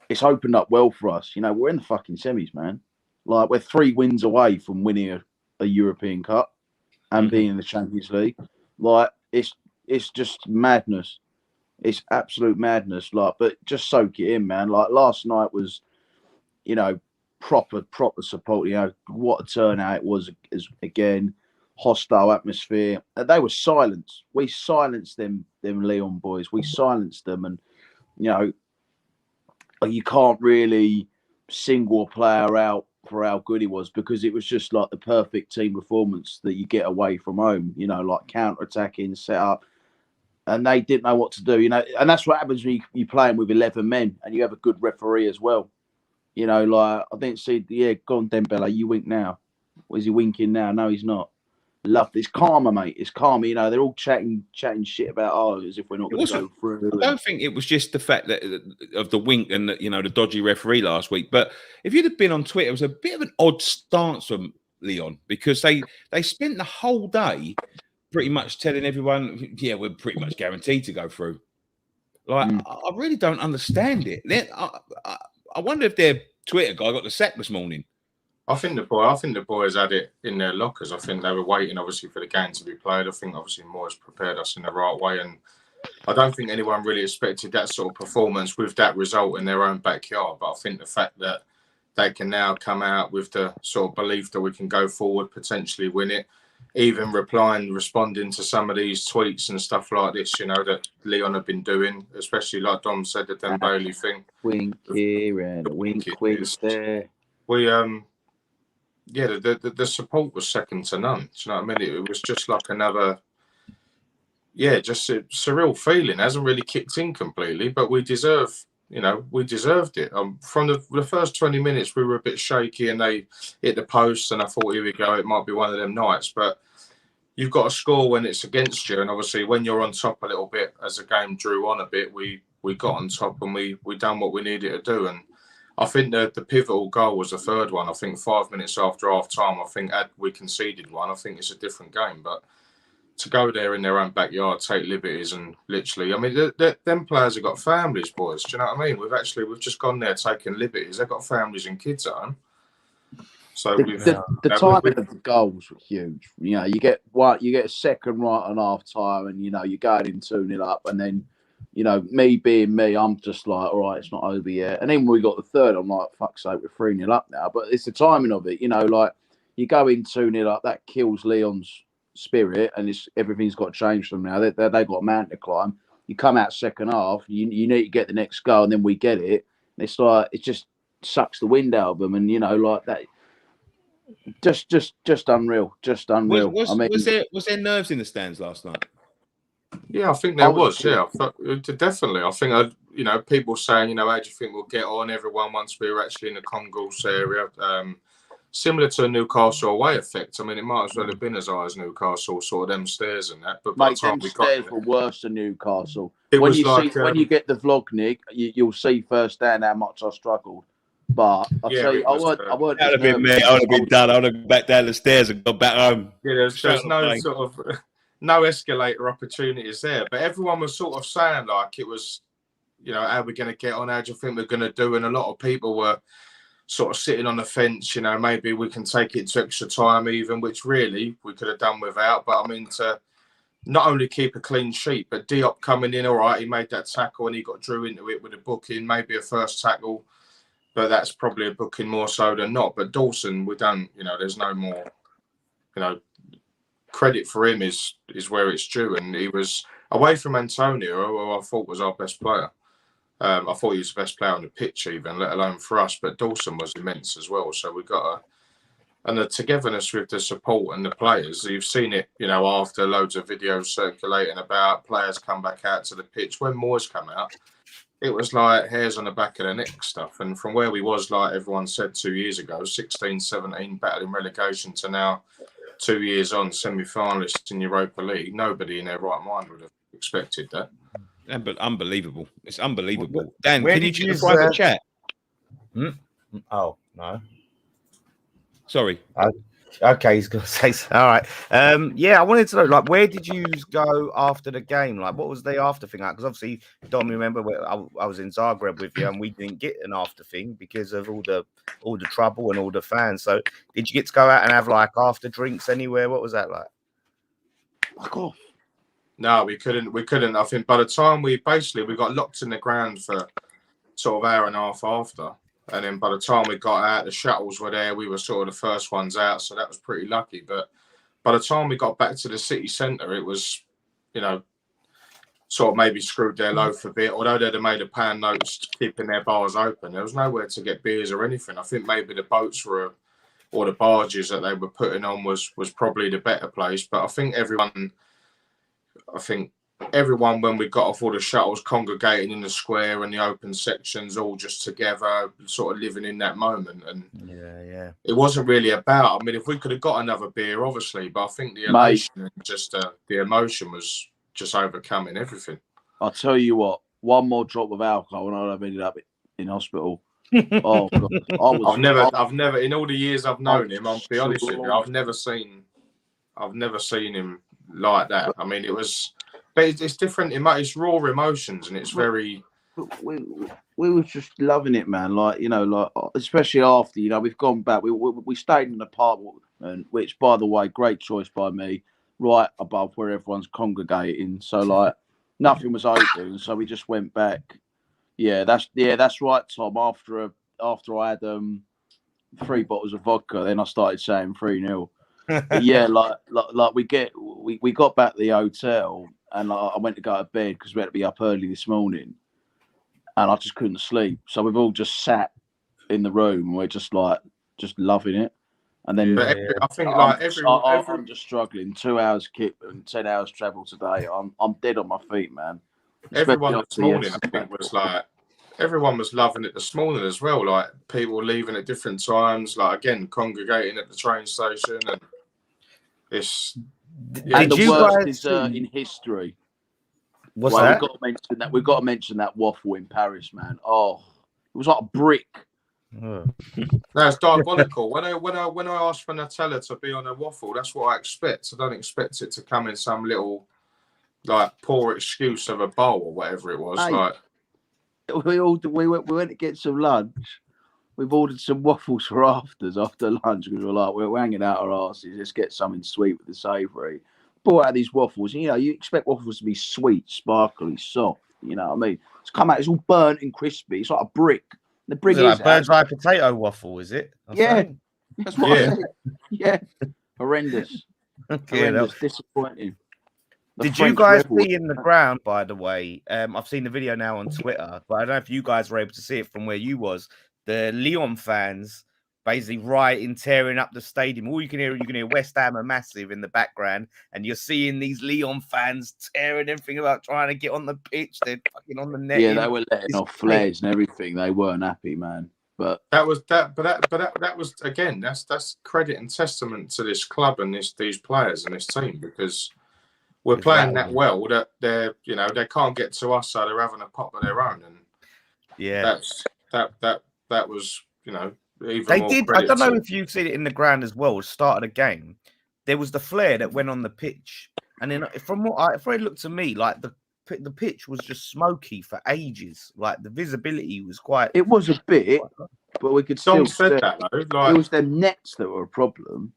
it's opened up well for us. We're in the fucking semis, man. We're 3 wins away from winning a European Cup and being in the Champions League. It's just madness. It's absolute madness. But just soak it in, man. Last night was, proper support. What a turnout it was. Again, hostile atmosphere. They were silenced. We silenced them Lyon boys. We silenced them, and you can't really single a player out for how good he was, because it was just like the perfect team performance that you get away from home. Counter-attacking, set up. And they didn't know what to do, and that's what happens when you're playing with 11 men and you have a good referee as well. I didn't see, go on, Dembele, you wink now. Is he winking now? No, he's not. Love this. Karma, mate. It's karma. They're all chatting shit about, as if we're not going to go through. I don't think it was just the fact that of the wink and the dodgy referee last week. But if you'd have been on Twitter, it was a bit of an odd stance from Lyon, because they spent the whole day pretty much telling everyone, yeah, we're pretty much guaranteed to go through. I really don't understand it. I wonder if their Twitter guy got the sack this morning. I think the boys had it in their lockers. I think they were waiting, obviously, for the game to be played. I think, obviously, Moyes prepared us in the right way, and I don't think anyone really expected that sort of performance with that result in their own backyard. But I think the fact that they can now come out with the sort of belief that we can go forward, potentially win it, even responding to some of these tweets and stuff like this, you know, that Leon had been doing, especially like Dom said, the Dembele thing. Wink here and wink there. We yeah, the support was second to none. Do you know what I mean? It was just like another, just a surreal feeling. It hasn't really kicked in completely, but we deserved it. From the first 20 minutes, we were a bit shaky and they hit the post, and I thought, here we go, it might be one of them nights. But you've got to score when it's against you, and obviously when you're on top a little bit, as the game drew on a bit, we got on top and we done what we needed to do. And I think the pivotal goal was the third one. I think 5 minutes after half time, I think had we conceded one, I think it's a different game. But to go there in their own backyard, take liberties, and literally, I mean, them players have got families, boys. Do you know what I mean? We've just gone there taking liberties. They've got families and kids at home. So the timing of the goals were huge. You know, you get a second right on half time, and you know you're going in 2-0 up, and then, you know, me being me, I'm just like, all right, it's not over yet. And then when we got the third, I'm like, fuck's sake, we're 3-0 up now. But it's the timing of it, you know, like you go in 2-0 up, that kills Leon's spirit, and everything's got to change from now. They've got a mountain to climb. You come out second half, you need to get the next goal, and then we get it. And it's like, it just sucks the wind out of them, and you know, like that. Just unreal, just unreal. Was there nerves in the stands last night? Yeah, I think there was. Yeah, definitely. I think people saying, you know, how do you think we'll get on? Everyone once we were actually in the Concourse area, similar to a Newcastle away effect. I mean, it might as well have been as high as Newcastle, sort of them stairs and that. But by the time we got stairs were worse than Newcastle. When you get the vlog, Nick, you'll see firsthand how much I struggled. But I would have been me. I would have been done. I would have gone back down the stairs and gone back home. Yeah, there's no sort of no escalator opportunities there. But everyone was sort of saying like it was, you know, how we're going to get on, how do you think we're going to do? And a lot of people were sort of sitting on the fence, you know, maybe we can take it to extra time even, which really we could have done without. But I mean, to not only keep a clean sheet, but Diop coming in, all right, he made that tackle and he got Drew into it with a booking, maybe a first tackle. But that's probably a booking more so than not. But Dawson, we don't, you know, there's no more, you know, credit for him is where it's due. And he was away from Antonio, who I thought was our best player. I thought he was the best player on the pitch even, let alone for us. But Dawson was immense as well. So we got and the togetherness with the support and the players. You've seen it, you know, after loads of videos circulating about players come back out to the pitch. When Moyes come out, it was like hairs on the back of the neck stuff. And from where we was, like everyone said 2 years ago, 16, 17, battling relegation to now 2 years on, semi-finalists in Europa League, nobody in their right mind would have expected that. Yeah, but unbelievable. It's unbelievable. Dan, Where can you did you choose the private chat? Oh, no. Sorry. Okay, he's going to say so. All right. I wanted to know, like, where did you go after the game? Like, what was the after thing like? Because obviously, Dom, remember I was in Zagreb with you, and we didn't get an after thing because of all the trouble and all the fans. So, did you get to go out and have like after drinks anywhere? What was that like? Fuck off. No, we couldn't. I think by the time we got locked in the ground for sort of hour and a half after. And then by the time we got out, the shuttles were there. We were sort of the first ones out. So that was pretty lucky. But by the time we got back to the city centre, it was, you know, sort of maybe screwed their loaf a bit. Although they'd have made a pound notes keeping their bars open, there was nowhere to get beers or anything. I think maybe the boats or the barges that they were putting on was probably the better place. But I think everyone, when we got off all the shuttles, congregating in the square and the open sections, all just together, sort of living in that moment. And it wasn't really about. I mean, if we could have got another beer, obviously, but I think the elation and just the emotion was just overcoming everything. I'll tell you what, one more drop of alcohol and I'd have ended up in hospital. Oh God, I've never in all the years I've known him. I'll be honest with you, I've never seen him like that. I mean, it was. But it's different. It's raw emotions, and it's very. we were just loving it, man. Like, you know, like especially after, you know, we've gone back. We stayed in an apartment, which, by the way, great choice by me, right above where everyone's congregating. So like nothing was open, so we just went back. Yeah, that's right, Tom. After I had 3 bottles of vodka, then I started saying 3-0. But yeah, like we got back to the hotel, and I went to go to bed because we had to be up early this morning, and I just couldn't sleep. So we've all just sat in the room, and we're just loving it. And then I think like I'm just struggling. 2 hours kit and 10 hours travel today. I'm dead on my feet, man. Everyone this morning, I think, was like, everyone was loving it this morning as well. Like people leaving at different times, like again congregating at the train station, and it's and the worst dessert in history. What's that? We've got to mention that waffle in Paris, man. Oh, it was like a brick. That's diabolical. When I ask for Nutella to be on a waffle, that's what I expect. I don't expect it to come in some little like poor excuse of a bowl or whatever it was. Hey, like we went to get some lunch. We've ordered some waffles for after lunch because we're hanging out our asses. Let's get something sweet with the savoury. Brought out these waffles. You know, you expect waffles to be sweet, sparkly, soft. You know what I mean? It's come out. It's all burnt and crispy. It's like a brick. The brick is like bird's eye potato waffle, is it? That's what I said. Yeah, horrendous. Horrendous. Disappointing. Did you guys see in the ground, by the way? I've seen the video now on Twitter, but I don't know if you guys were able to see it from where you was. The Lyon fans basically rioting, tearing up the stadium. All you can hear West Ham are massive in the background, and you're seeing these Lyon fans tearing everything about trying to get on the pitch. They're fucking on the net. Yeah, they were letting off flares and everything. They weren't happy, man. But that was again, that's credit and testament to this club and these players and this team, because we're playing that well that they can't get to us, so they're having a pop of their own, and that was they did. I don't know if you've seen it in the ground as well. Start of the game, there was the flare that went on the pitch, and then from it looked to me like the pitch was just smoky for ages. Like the visibility was quite. It was a bit, but we could still said that though. Like, it was them nets that were a problem.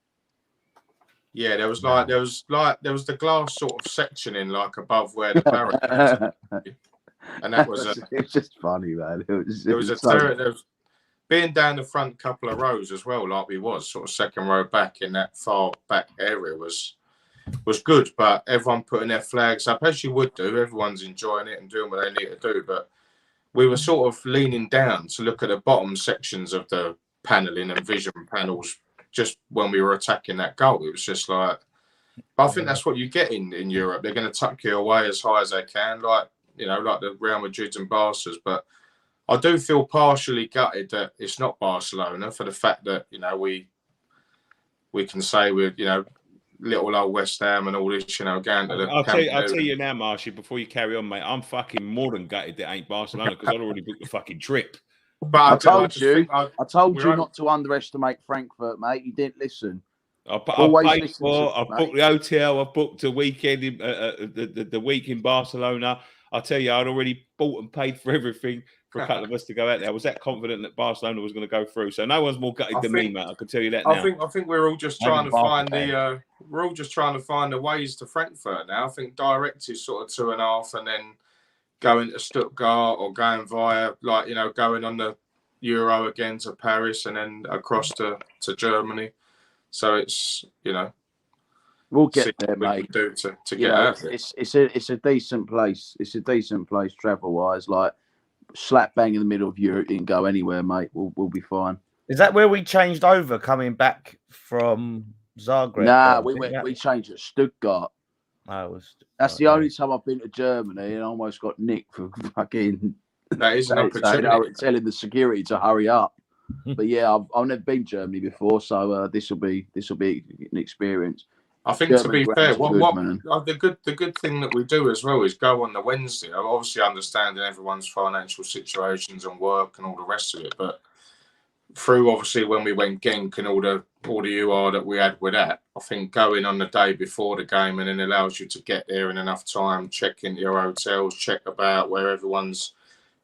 Yeah, there was the glass sort of sectioning like above where the barricade, and that was it was just funny, man. There was being down the front couple of rows as well, like we was sort of second row back in that far back area was good, but everyone putting their flags up as you would do. Everyone's enjoying it and doing what they need to do, but we were sort of leaning down to look at the bottom sections of the paneling and vision panels just when we were attacking that goal. It was just like, I think that's what you get in Europe. They're going to tuck you away as high as they can, like the Real Madrids and Barças, but I do feel partially gutted that it's not Barcelona, for the fact that we can say we're little old West Ham and all this going to the. I'll tell you now, Marshy. Before you carry on, mate, I'm fucking more than gutted that ain't Barcelona, because I'd already booked the fucking trip. But I told you not to underestimate Frankfurt, mate. You didn't listen. I've booked the hotel. I've booked a weekend in the week in Barcelona. I tell you, I'd already bought and paid for everything for a couple of us to go out there. I was that confident that Barcelona was going to go through. So no one's more gutted than me, mate. I can tell you that now. I think we're all just trying to find the ways to Frankfurt now. I think direct is sort of 2.5, and then going to Stuttgart or going via going on the Euro again to Paris and then across to Germany. So it's we'll get there, mate. To get out there. It's a decent place. It's a decent place travel wise. Like slap bang in the middle of Europe, didn't go anywhere, mate. We'll be fine. Is that where we changed over coming back from Zagreb? Nah, we changed at Stuttgart. That's the only time I've been to Germany and I almost got nicked for fucking. That is an opportunity. Telling the security to hurry up. But yeah, I've never been to Germany before, so this will be an experience. I think to be fair, the good thing that we do as well is go on the Wednesday. I'm obviously understanding everyone's financial situations and work and all the rest of it, but through obviously when we went Genk and all the UR that we had with that, I think going on the day before the game and then allows you to get there in enough time, check into your hotels, check about where everyone's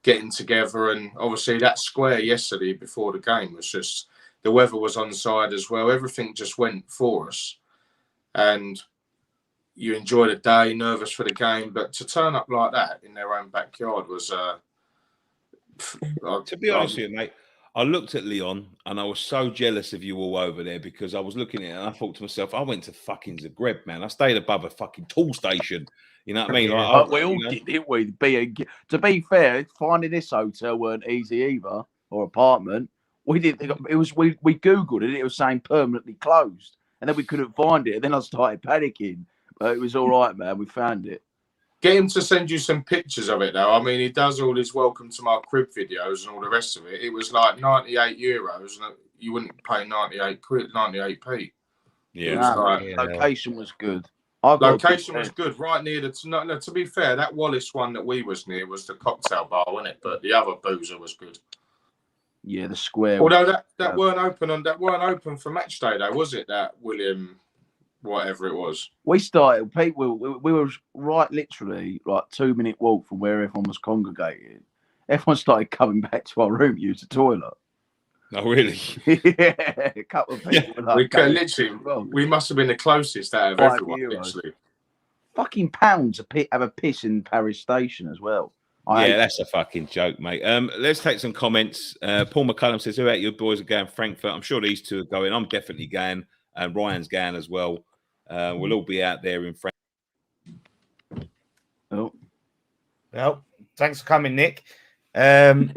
getting together. And obviously that square yesterday before the game was just, the weather was on side as well. Everything just went for us. And you enjoy the day, nervous for the game. But to turn up like that in their own backyard was... to be honest with you, mate, I looked at Leon and I was so jealous of you all over there because I was looking at it and I thought to myself, I went to fucking Zagreb, man. I stayed above a fucking tool station. You know what I mean? Yeah. Like, We all did, didn't we? To be fair, finding this hotel weren't easy either, or apartment. We didn't. It was we googled it. It was saying permanently closed, and then we couldn't find it. And then I started panicking, but it was all right, man. We found it. Get him to send you some pictures of it, though. I mean, he does all his welcome to my crib videos and all the rest of it. It was like €98, and you wouldn't pay 98p. Yeah, Location was good. Location was good, right near the. No, to be fair, that Wallace one that we was near was the cocktail bar, wasn't it? But the other boozer was good. Yeah, the square. Although that weren't open for match day, though, was it? That William, whatever it was. We started. People, we were right, literally like 2-minute walk from where everyone was congregating. Everyone started coming back to our room to use the toilet. Oh, really? Yeah, a couple of people. We must have been the closest out of everyone. Literally. Fucking pounds have a piss in Paris Station as well. That's a fucking joke, mate. Let's take some comments. Paul McCullum says, "Who out your boys are going Frankfurt?" I'm sure these two are going. I'm definitely going, and Ryan's going as well. We'll all be out there in Frankfurt. Oh, well, thanks for coming, Nick. We'll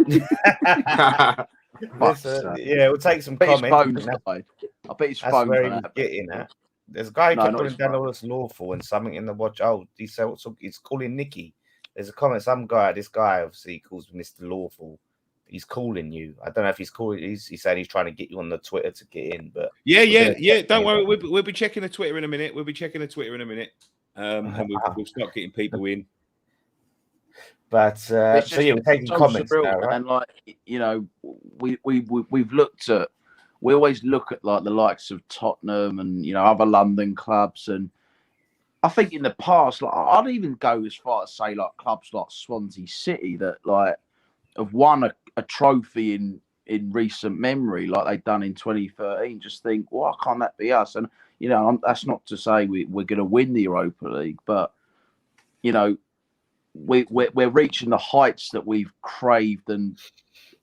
take some comments. I bet his That's phone. where he's getting at. There's a guy who kept putting down all this lawful and something in the watch. Oh, he's calling Nicky. There's a comment. This guy obviously calls Mr. Lawful. He's calling you. I don't know if he's calling. He's saying he's trying to get you on the Twitter to get in. But yeah. Don't worry. We'll be checking the Twitter in a minute. And we'll start getting people in. But we're taking comments now, right? And we've looked at. We always look at like the likes of Tottenham and other London clubs, and I think in the past, like I'd even go as far as say like clubs like Swansea City that like have won a trophy in recent memory, like they've done in 2013. Just think, why can't that be us? And that's not to say we're going to win the Europa League, but we're reaching the heights that we've craved and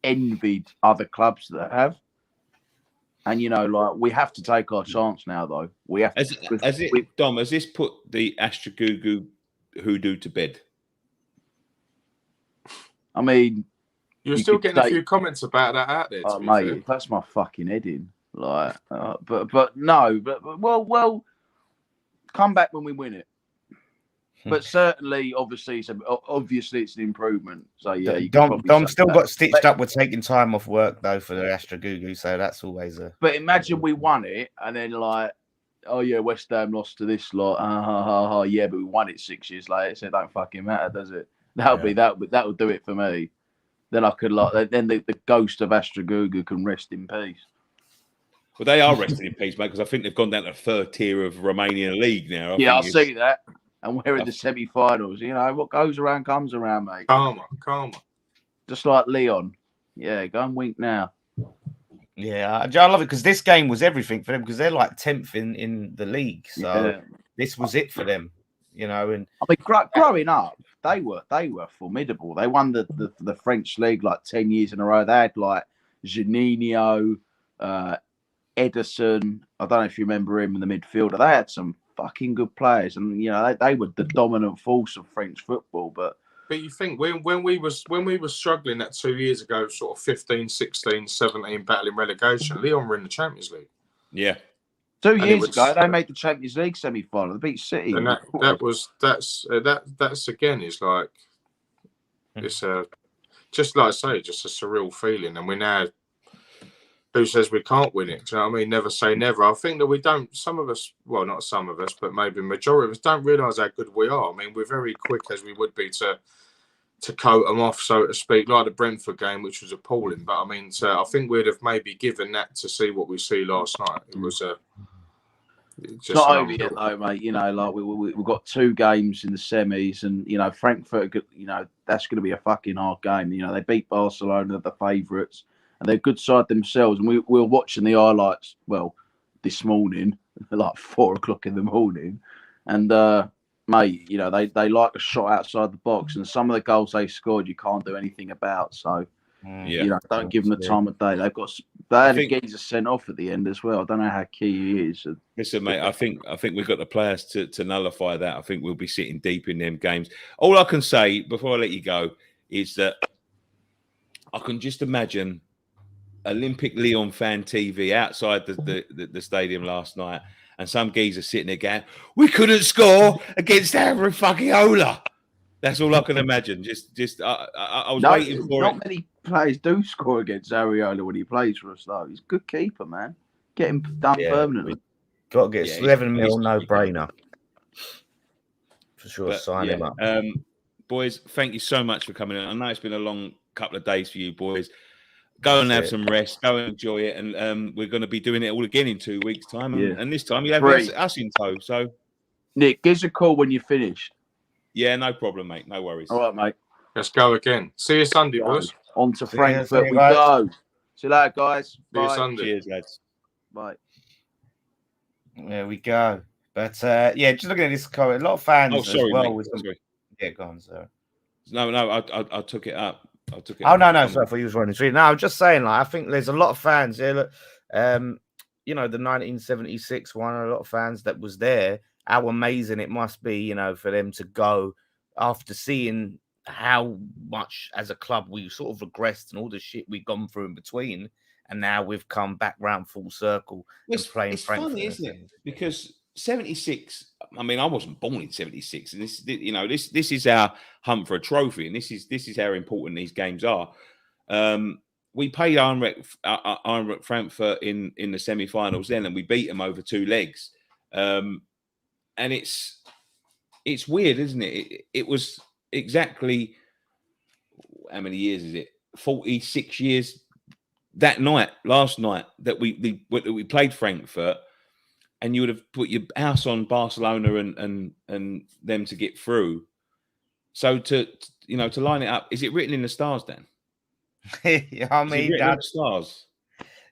envied other clubs that have. And we have to take our chance now, though. We have to. Dom, has this put the Astragugu hoodoo to bed? I mean, you're still getting a few comments about that out there. Oh, mate, that's my fucking head in. Like, but no, well, come back when we win it. But certainly, obviously, it's an improvement. So yeah, Dom still got stitched up with taking time off work though for the Astragugu, so that's always a. But imagine we won it, and then like, oh yeah, West Ham lost to this lot. Yeah, but we won it 6 years later, so it don't fucking matter, does it? That'll do it for me. Then I could then the ghost of Astragugu can rest in peace. Well, they are resting in peace, mate, because I think they've gone down to the third tier of Romanian league now. I see that. And we're in the semi-finals. What goes around comes around, mate. Karma. Just like Leon. Yeah, go and wink now. Yeah, I love it because this game was everything for them because they're like 10th in the league. So this was it for them, And I mean, growing up, they were formidable. They won the French league like 10 years in a row. They had like Juninho, Edison. I don't know if you remember him in the midfielder. They had some fucking good players, and they were the dominant force of French football. But you think when we were struggling that 2 years ago, sort of 15, 16, 17, battling relegation, Lyon were in the Champions League. Yeah, 2 years ago they made the Champions League semi-final. They beat City, and that's again is like it's just like I say, just a surreal feeling, and we now. Who says we can't win it? Do you know what I mean? Never say never. I think that we don't, some of us, well, not some of us, but maybe majority of us don't realise how good we are. I mean, we're very quick as we would be to coat them off, so to speak, like the Brentford game, which was appalling. But I mean, I think we'd have maybe given that to see what we see last night. It was It's It's not over yet, though, mate. You know, like we've got 2 games in the semis, and you know, Frankfurt. You know, that's going to be a fucking hard game. You know, they beat Barcelona, the favourites, and they're a good side themselves. And we were watching the highlights. Well, this morning, like 4 o'clock in the morning, and mate, you know, they like a shot outside the box, and some of the goals they scored, you can't do anything about. So. Yeah. You know, don't give them the time of day. They had a geezer sent off at the end as well. I don't know how key he is. Listen, mate, I think we've got the players to nullify that. I think we'll be sitting deep in them games. All I can say before I let you go is that I can just imagine Olympic Lyon fan TV outside the stadium last night, and some geezer sitting there going, "We couldn't score against Harry fucking Ola." That's all I can imagine. I was waiting for not many players do score against Ariola when he plays for us, though. He's a good keeper, man. Get him done permanently. Got to get 11 mil, no brainer. For sure, sign him up. Boys, thank you so much for coming in. I know it's been a long couple of days for you boys. Go and have some rest. Go and enjoy it. And we're going to be doing it all again in 2 weeks' time. And this time you'll have us in tow. So, Nick, give us a call when you're finished. Yeah, no problem, mate. No worries. All right, mate. Let's go again. See you Sunday, boys. On to Frankfurt we go. See you later, guys. See Bye. you Sunday. Cheers, lads. Bye. There we go. But just looking at this comment, a lot of fans as well. Sorry. Yeah, go on, sir. No, I took it up. I took it. Oh no, sorry, I thought you was running through. No, I'm just saying, like, I think there's a lot of fans here. Look, you know, the 1976 one, a lot of fans that was there. How amazing it must be, you know, for them to go after seeing how much as a club we sort of regressed and all the shit we've gone through in between, and now we've come back round full circle. It's funny, isn't it? Because 76. I mean, I wasn't born in 76, and this is our hunt for a trophy, and this is how important these games are. We played Iron Frankfurt in the semi-finals then, and we beat them over 2 legs. And it's weird, isn't it? It was exactly, how many years is it? 46 years last night that we played Frankfurt, and you would have put your house on Barcelona and them to get through. So to line it up, is it written in the stars then? I mean, the stars.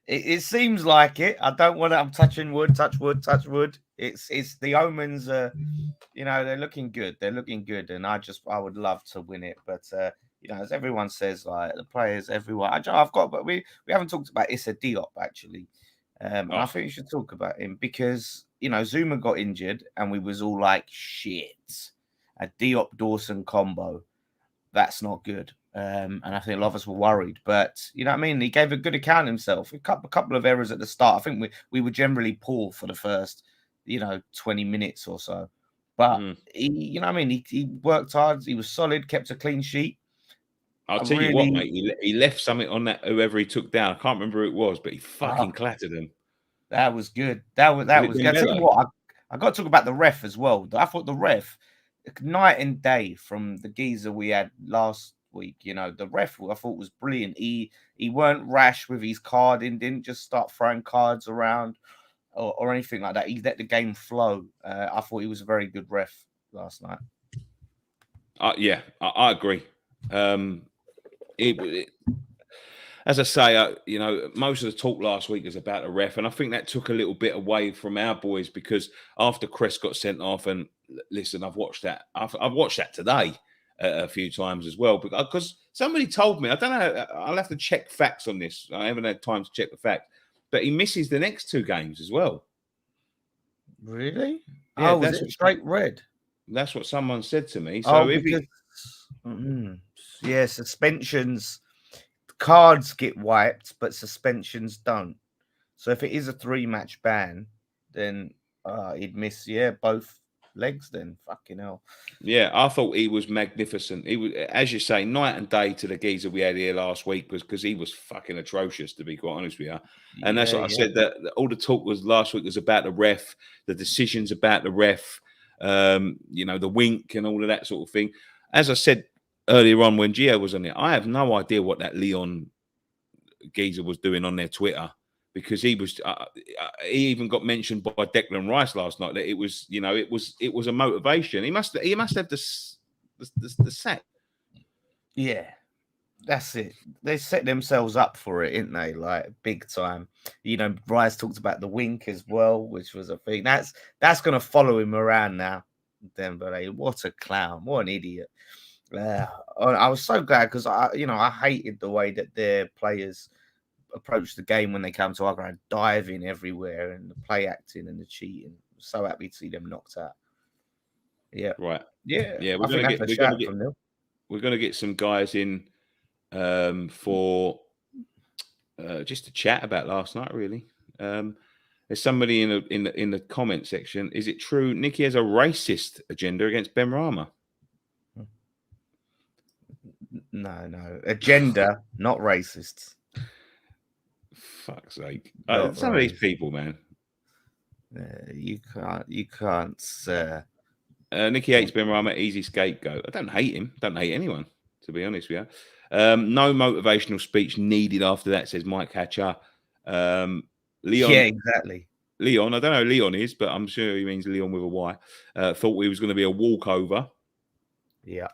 It seems like it. I don't want to. I'm touching wood, touch wood. It's the omens. You know, they're looking good. And I would love to win it. But you know, as everyone says, like the players, everyone. But we haven't talked about Issa Diop actually. I think we should talk about him because you know Zuma got injured, and we was all like, "Shit, a Diop Dawson combo, that's not good." And I think a lot of us were worried, but you know what I mean? He gave a good account of himself. A couple of errors at the start. I think we were generally poor for the first, 20 minutes or so. But he, you know what I mean? He worked hard. He was solid, kept a clean sheet. I'll tell you what, mate. He left something on that whoever he took down. I can't remember who it was, but he fucking clattered him. That was good. That was good. I tell you what, I got to talk about the ref as well. I thought the ref, night and day from the geezer we had last week. You know, the ref I thought was brilliant. He weren't rash with his carding, didn't just start throwing cards around or anything like that. He let the game flow. I thought he was a very good ref last night. Yeah, I agree. As I say, most of the talk last week was about the ref, and I think that took a little bit away from our boys because after Crest got sent off, and listen, I've watched that. I've watched that today a few times as well because somebody told me. I don't know. I'll have to check facts on this. I haven't had time to check the facts, but he misses the next 2 games as well. Really? Yeah, was it straight red? That's what someone said to me. So suspensions. Cards get wiped, but suspensions don't. So if it is a 3-match ban, then he'd miss both legs. Then fucking hell. Yeah, I thought he was magnificent. He was, as you say, night and day to the geezer we had here last week because he was fucking atrocious, to be quite honest with you. And that's what I said. That all the talk was last week was about the ref, the decisions about the ref, the wink and all of that sort of thing. As I said earlier on when Gio was on it, I have no idea what that Leon geezer was doing on their Twitter because he was. He even got mentioned by Declan Rice last night that it was, it was a motivation. He must have the sack. Yeah, that's it. They set themselves up for it, didn't they? Like big time. Rice talked about the wink as well, which was a thing. That's going to follow him around now. Dembele, what a clown, what an idiot. I was so glad because I hated the way that their players approach the game when they come to our ground, diving everywhere and the play acting and the cheating. So happy to see them knocked out. Yeah, right. Yeah, yeah. We're going to get some guys in for just to chat about last night. Really, there's somebody in the comment section. Is it true Nicky has a racist agenda against Benrahma? No, agenda, not racists. Fuck's sake! Some of these people, man. You can't. Nicky hates Benrahma, easy scapegoat. I don't hate him. Don't hate anyone, to be honest with you. No motivational speech needed after that, says Mike Hatcher. Leon. Yeah, exactly. Leon, I don't know who Leon is, but I'm sure he means Leon with a Y. Thought he was going to be a walkover. Yeah.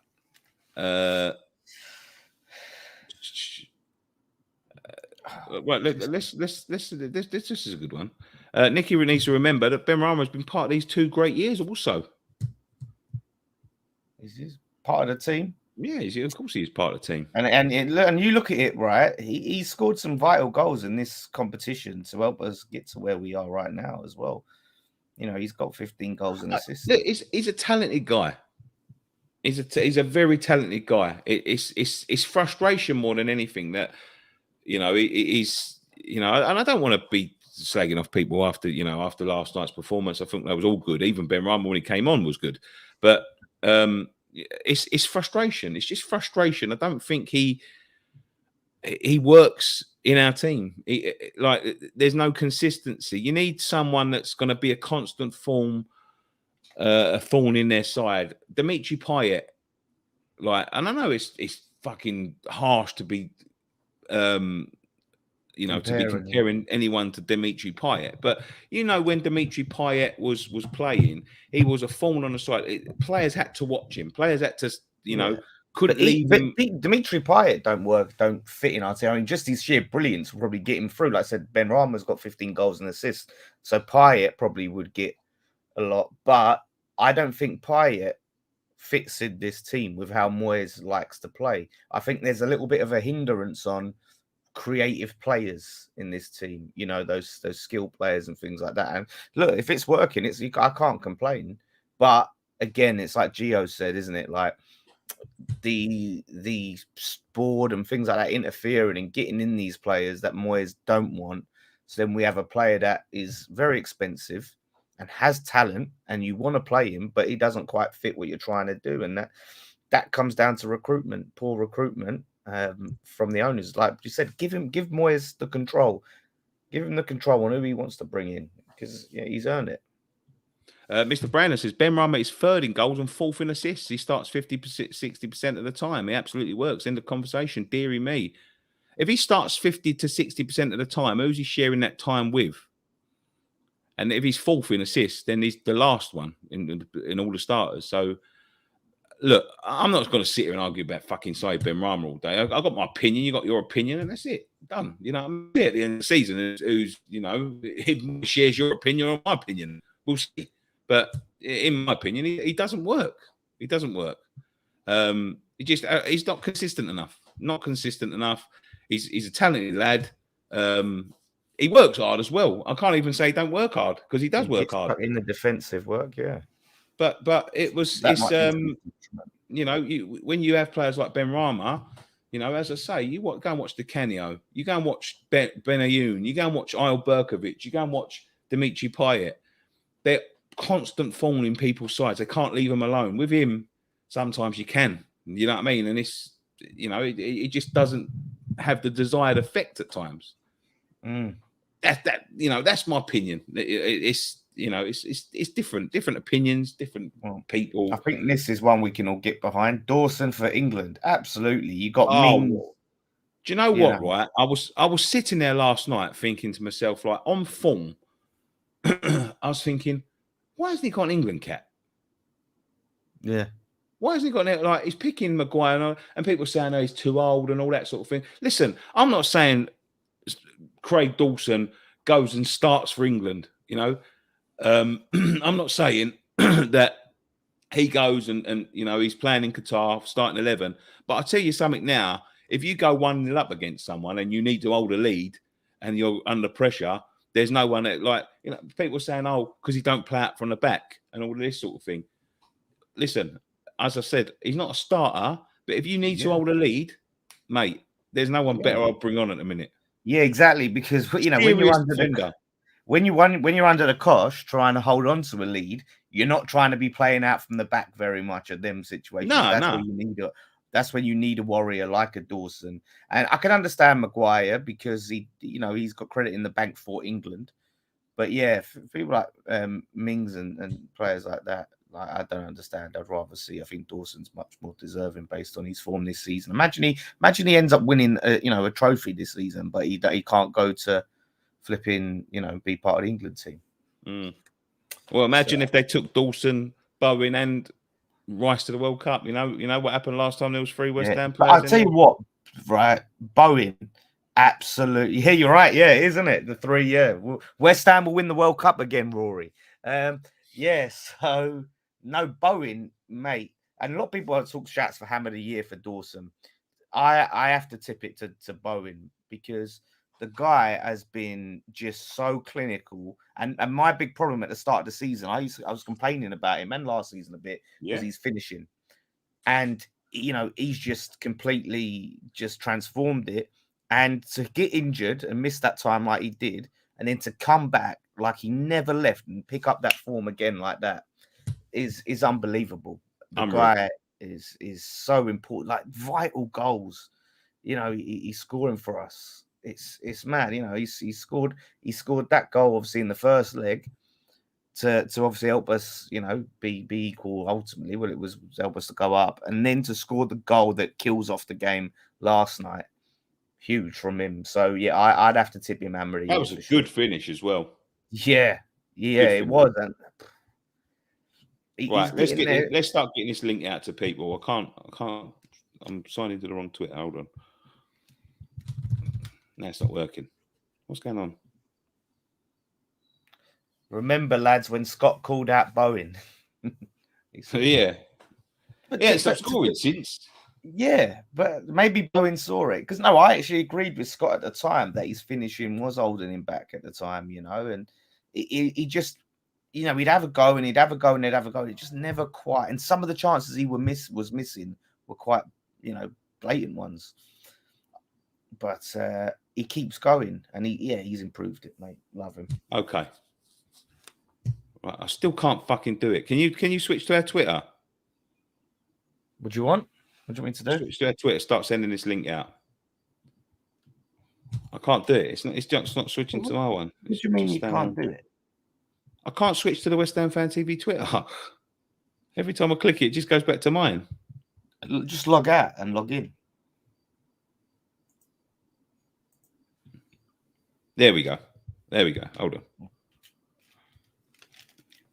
Well, this is a good one. Nicky needs to remember that Benrahma has been part of these 2 great years also. Is he part of the team? Yeah, of course he is part of the team. And you look at it, right? He scored some vital goals in this competition to help us get to where we are right now as well. He's got 15 goals and assists. Look, he's a talented guy. He's a very talented guy. It's frustration more than anything that he's and I don't want to be slagging off people after last night's performance. I think that was all good. Even Benrahma when he came on was good, but it's frustration. It's just frustration. I don't think he works in our team. There's no consistency. You need someone that's going to be a constant thorn in their side. Dimitri Payet, and I know it's fucking harsh to be comparing anyone to Dimitri Payet, but when Dimitri Payet was playing, he was a thorn on the side. Players had to watch him. Players had to couldn't leave him. Dimitri Payet don't fit in our team. I mean, just his sheer brilliance will probably get him through. Like I said, Benrahma's got 15 goals and assists, so Payet probably would get a lot, but I don't think Payet fits in this team with how Moyes likes to play. I think there's a little bit of a hindrance on creative players in this team, those skill players and things like that. And look, if it's working, I can't complain. But again, it's like Gio said, isn't it? Like the board and things like that interfering and getting in these players that Moyes don't want. So then we have a player that is very expensive and has talent, and you want to play him, but he doesn't quite fit what you're trying to do, and that comes down to recruitment, poor recruitment. From the owners, like you said, give Moyes the control. Give him the control on who he wants to bring in, because he's earned it. Mr. Brandon says Benrahma is 3rd in goals and 4th in assists. He starts 50%, 60% of the time. He absolutely works. End of conversation. Deary me. If he starts 50 to 60% of the time, who's he sharing that time with? And if he's 4th in assists, then he's the last one in all the starters. So, look, I'm not going to sit here and argue about fucking Saïd Benrahma all day. I've got my opinion, you got your opinion, and that's it. Done. I'm at the end of the season who's, he shares your opinion or my opinion. We'll see. But in my opinion, he doesn't work. He doesn't work. He's not consistent enough. Not consistent enough. He's a talented lad. He works hard as well. I can't even say he don't work hard, because he does work hard in the defensive work. Yeah. But when you have players like Benrahma, as I say, you go and watch Di Canio, you go and watch Benayoun, you go and watch Ayel Berkovic, you go and watch Dimitri Payet. They're constant thorn in people's sides. They can't leave him alone. With him, sometimes you can. You know what I mean? And it's it just doesn't have the desired effect at times. That's my opinion. It's different opinions, different people. I think this is one we can all get behind. Dawson for England, absolutely. You got Mings, Do you know what? Right, I was sitting there last night thinking to myself, like on form, I was thinking, why hasn't he got an England cap? Yeah. Why hasn't he got an, like he's picking Maguire and people saying he's too old and all that sort of thing. Listen, I'm not saying Craig Dawson goes and starts for England. You know, I'm not saying that he goes and you know he's playing in Qatar, starting 11. But I'll tell you something now. If you go 1-0 up against someone and you need to hold a lead and you're under pressure, there's no one that, like, you know, people saying, oh, because he don't play out from the back and all this sort of thing. Listen, as I said, he's not a starter, but if you need to hold a lead, mate, there's no one better I'll bring on at the minute. Yeah, exactly. Because, you know, when you're under the cosh trying to hold on to a lead, you're not trying to be playing out from the back very much at them situations. That's when you need a warrior like a Dawson. And I can understand Maguire because he's got credit in the bank for England. But yeah, for people like Mings and players like that, like, I don't understand. I'd rather see. I think Dawson's much more deserving based on his form this season. Imagine he ends up winning a trophy this season, but he can't go to flipping, be part of the England team. Well, imagine if they took Dawson, Bowen, and Rice to the World Cup. You know what happened last time there was 3 West Ham players. I'll tell you what, right? Bowen, absolutely. Yeah, you're right. Yeah, isn't it? The 3 year West Ham will win the World Cup again, Rory. So no, Bowen, mate. And a lot of people talk shots for Hammer of the Year for Dawson. I have to tip it to Bowen because the guy has been just so clinical. And my big problem at the start of the season, I was complaining about him and last season a bit because he's finishing. And, he's just completely just transformed it. And to get injured and miss that time like he did, and then to come back like he never left and pick up that form again like that is unbelievable. The guy is so important, like vital goals. He's scoring for us. It's mad. He scored that goal obviously in the first leg to obviously help us, be equal ultimately. Well, it was help us to go up, and then to score the goal that kills off the game last night. Huge from him. So yeah, I'd have to tip him Hammer. That was a good finish as well. Yeah, it was. Right, let's start getting this link out to people. I can't. I'm signing to the wrong Twitter. Hold on. No, it's not working. What's going on? Remember, lads, when Scott called out Bowen? Yeah, it's not scoring since. Yeah, but maybe Bowen saw it because I actually agreed with Scott at the time that his finishing was holding him back at the time, and he just, he'd have a go and he'd have a go and he'd have a go. It just never quite. And some of the chances he was missing were quite, blatant ones. But he keeps going and he's improved it, mate. Love him. Okay. Right, I still can't fucking do it. Can you switch to our Twitter? What do you want? What do you want me to do? Switch to our Twitter. Start sending this link out. I can't do it. It's just not switching to my one. What do you mean you can't do it? I can't switch to the West Ham Fan TV Twitter. Every time I click it just goes back to mine. Just log out and log in. There we go. Hold on.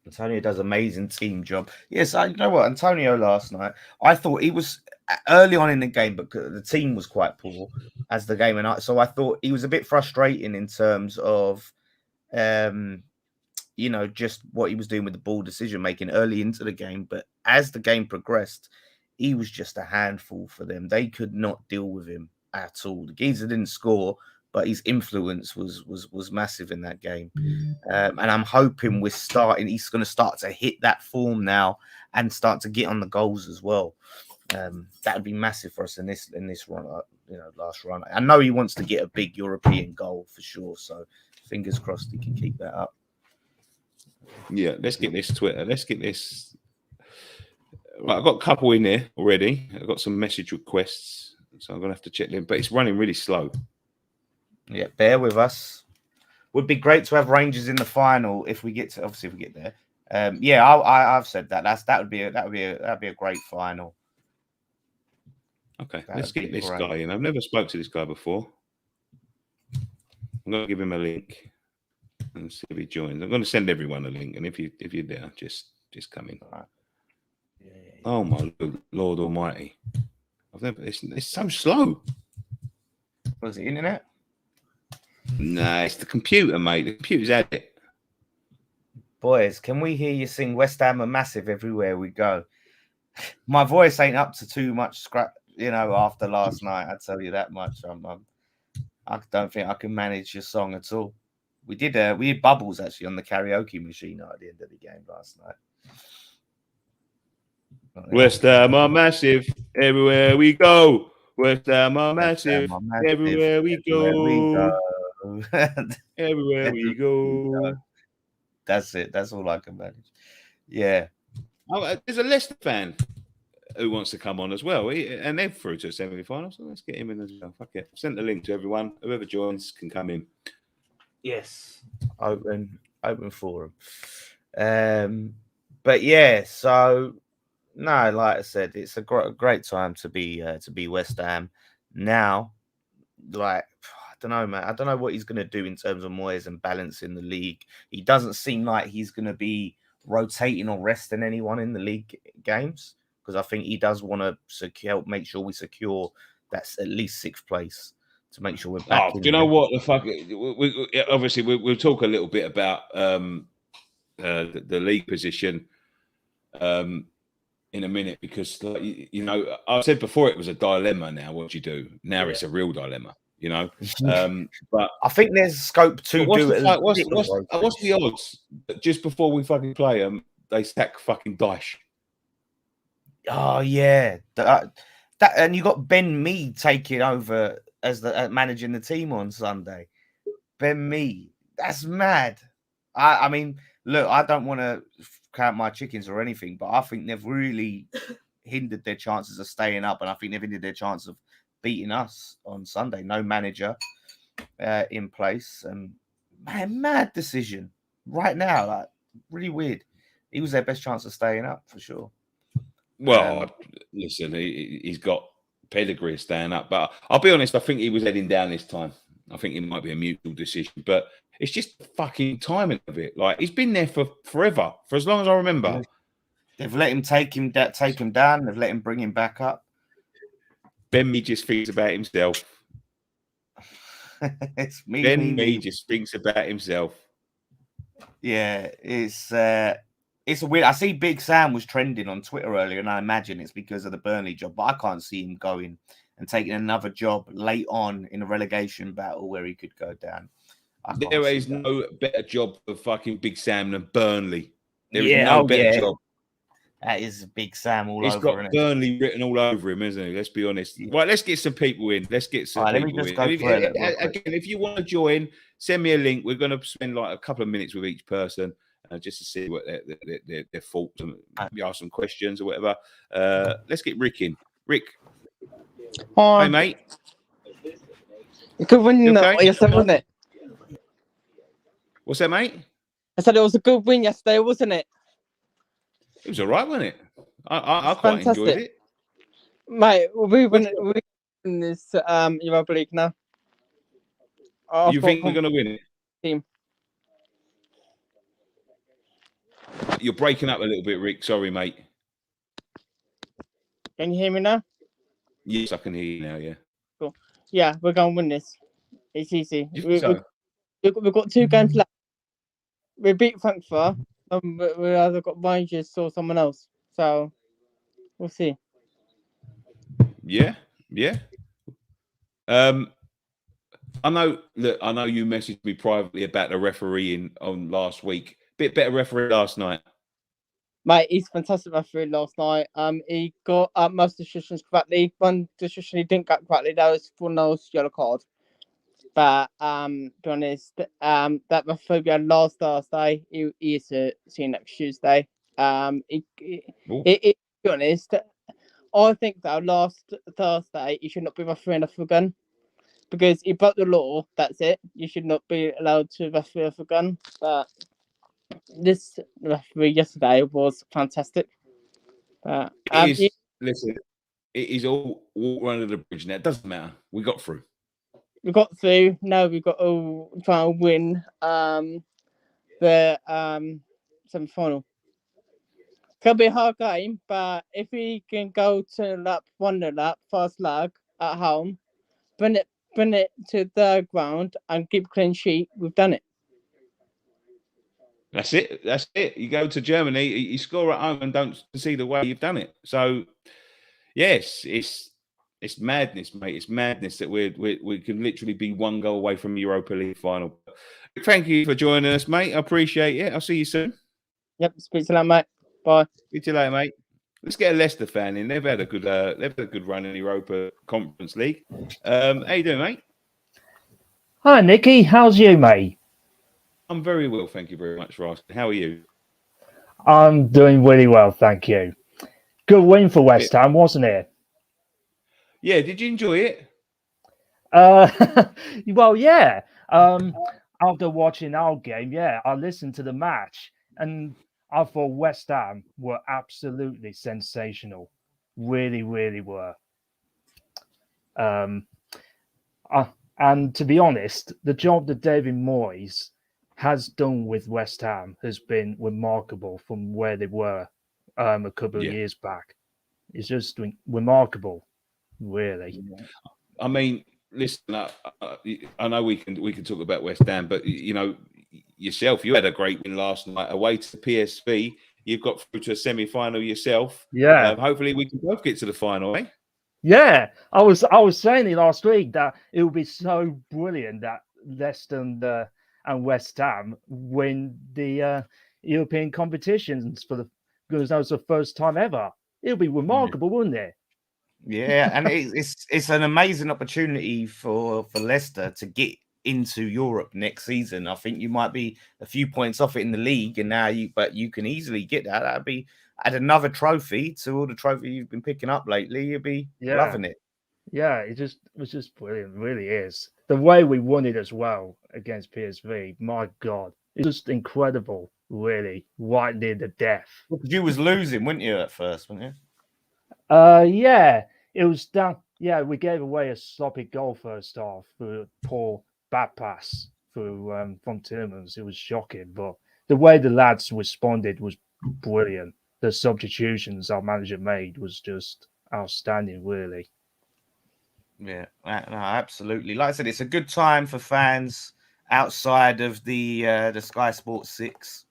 Antonio does an amazing team job. Yes, you know what? Antonio last night, I thought he was early on in the game, but the team was quite poor as the game went on. So I thought he was a bit frustrating in terms of, just what he was doing with the ball decision making early into the game. But as the game progressed, he was just a handful for them. They could not deal with him at all. The geezer didn't score, but his influence was massive in that game. And I'm hoping he's going to start to hit that form now and start to get on the goals as well. That would be massive for us in this run, last run. I know he wants to get a big European goal for sure. So fingers crossed he can keep that up. Yeah, let's get this Twitter. Let's get this. Right, I've got a couple in there already. I've got some message requests, so I'm going to have to check them. But it's running really slow. Yeah, bear with us. Would be great to have Rangers in the final if we get there. I've said that. That'd be a great final. Okay, That'd let's get be this great. guy in. I've never spoke to this guy before. I'm going to give him a link and see if he joins. I'm going to send everyone a link, and if you're there, just come in. Right. Yeah. Oh my Lord Almighty! It's so slow. Was it internet? Nah, it's the computer, mate. The computer's had it. Boys, can we hear you sing West Ham are massive everywhere we go? My voice ain't up to too much scrap, after last night. I tell you that much. I don't think I can manage your song at all. We did bubbles actually on the karaoke machine at the end of the game last night. West Ham are massive everywhere we go. West Ham are massive everywhere we go. Everywhere we go. That's it. That's all I can manage. Yeah. Oh, there's a Leicester fan who wants to come on as well, and they're through to the semi-final, so let's get him in as well. Fuck it. I've sent the link to everyone. Whoever joins can come in. Yes. Open forum. But yeah, so no, like I said, it's a great time to be West Ham now. Like, I don't know, man. I don't know what he's going to do in terms of Moyes and balancing the league. He doesn't seem like he's going to be rotating or resting anyone in the league games, because I think he does want to help make sure we secure that's at least 6th place to make sure we're back. Do you know what the fuck? Obviously, we'll talk a little bit about the league position in a minute, because I said before it was a dilemma. Now, what do you do? Now it's a real dilemma. But I think there's scope to what's do it. What's the odds that just before we fucking play them, they sack fucking Dyche? Oh yeah, that and you got Ben Mee taking over as managing the team on Sunday. Ben Mee, that's mad. I mean, look, I don't want to count my chickens or anything, but I think they've really hindered their chances of staying up, and I think they've hindered their chance of beating us on Sunday. No manager in place, and mad decision right now. Like, really weird. He was their best chance of staying up for sure. Well, listen, he's got pedigree of staying up, but I'll be honest, I think he was heading down this time. I think it might be a mutual decision, but it's just the fucking timing of it. Like, he's been there for forever, for as long as I remember. They've let him take him down. They've let him bring him back up. Ben Mee just thinks about himself. It's me. Ben Mee just thinks about himself. Yeah, it's a weird. I see Big Sam was trending on Twitter earlier, and I imagine it's because of the Burnley job. But I can't see him going and taking another job late on in a relegation battle where he could go down. There is no better job for fucking Big Sam than Burnley. There is no better job. That is Big Sam all He's over. He's got Burnley written all over him, isn't he? Let's be honest. Yeah. Right, let's get some people in. Let's get some people in. Again, if you want to join, send me a link. We're going to spend like a couple of minutes with each person just to see what their thoughts and maybe ask some questions or whatever. Let's get Rick in. Rick. Hi, hey, mate. Good win yesterday, wasn't it? What's that, mate? I said it was a good win yesterday, wasn't it? It was all right, wasn't it? I quite enjoyed it. Mate, we win this Europa League now. You think we're going to win it? Team. You're breaking up a little bit, Rick. Sorry, mate. Can you hear me now? Yes, I can hear you now, yeah. Cool. Yeah, we're going to win this. It's easy. We've got 2 games left. We beat Frankfurt. We either got Moyes or someone else. So, we'll see. Yeah. I know you messaged me privately about the refereeing on last week. Bit better referee last night. Mate, he's fantastic referee last night. He got most decisions correctly. One decision he didn't get correctly, that was for Noel's yellow card. But to be honest, that referee we had last Thursday, he is seeing next Tuesday. To be honest, I think that last Thursday he should not be refereeing a gun, because he broke the law. That's it. You should not be allowed to referee a gun. But this referee yesterday was fantastic. Listen, it is all water under the bridge now. It doesn't matter. We got through. We got through. Now we've got to try and win the semi-final. Could be a hard game, but if we can go to first leg at home, bring it to the ground and keep clean sheet, we've done it. That's it. That's it. You go to Germany, you score at home and don't see the way you've done it. So, yes, it's madness, mate. It's madness that we can literally be one goal away from Europa League final. Thank you for joining us, mate. I appreciate it. I'll see you soon. Yep, speak to you later, mate. Bye. Speak to you later, mate. Let's get a Leicester fan in. They've had a good run in the Europa Conference League. How you doing, mate? Hi, Nicky. How's you, mate? I'm very well, thank you very much for asking. How are you? I'm doing really well, thank you. Good win for West Ham, wasn't it? Yeah, did you enjoy it? Well, yeah. After watching our game, yeah, I listened to the match and I thought West Ham were absolutely sensational. Really, really were. And to be honest, the job that David Moyes has done with West Ham has been remarkable from where they were a couple of years back. It's just remarkable, really. I mean, listen, I know we can talk about West Ham, but you know, yourself, you had a great win last night away to PSV. You've got through to a semi-final yourself. Yeah. Hopefully, we can both get to the final, eh? Yeah, I was saying it last week that it would be so brilliant that Leicester and West Ham win the European competitions because that was the first time ever. It would be remarkable, wouldn't it? Yeah, and it's an amazing opportunity for Leicester to get into Europe next season. I think you might be a few points off it in the league, and now you can easily get that. That'd be add another trophy to all the trophy you've been picking up lately. You'll be loving it. Yeah, it was just brilliant. It really is. The way we won it as well against PSV, my God, it's just incredible. Really, right near the death. Because you was losing, weren't you, at first, weren't you? Yeah, it was down. Yeah, we gave away a sloppy goal first half for a poor back pass from Tillmans. It was shocking, but the way the lads responded was brilliant. The substitutions our manager made was just outstanding, really. Yeah, no, absolutely. Like I said, it's a good time for fans outside of the Sky Sports 6.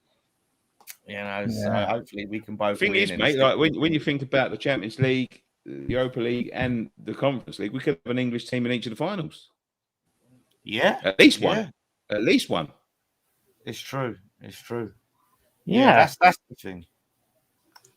You know, so hopefully we can both. The thing is, mate, like when you think about the Champions League, the Europa League, and the Conference League, we could have an English team in each of the finals. Yeah, at least one. At least one. It's true. It's true. Yeah, that's the thing.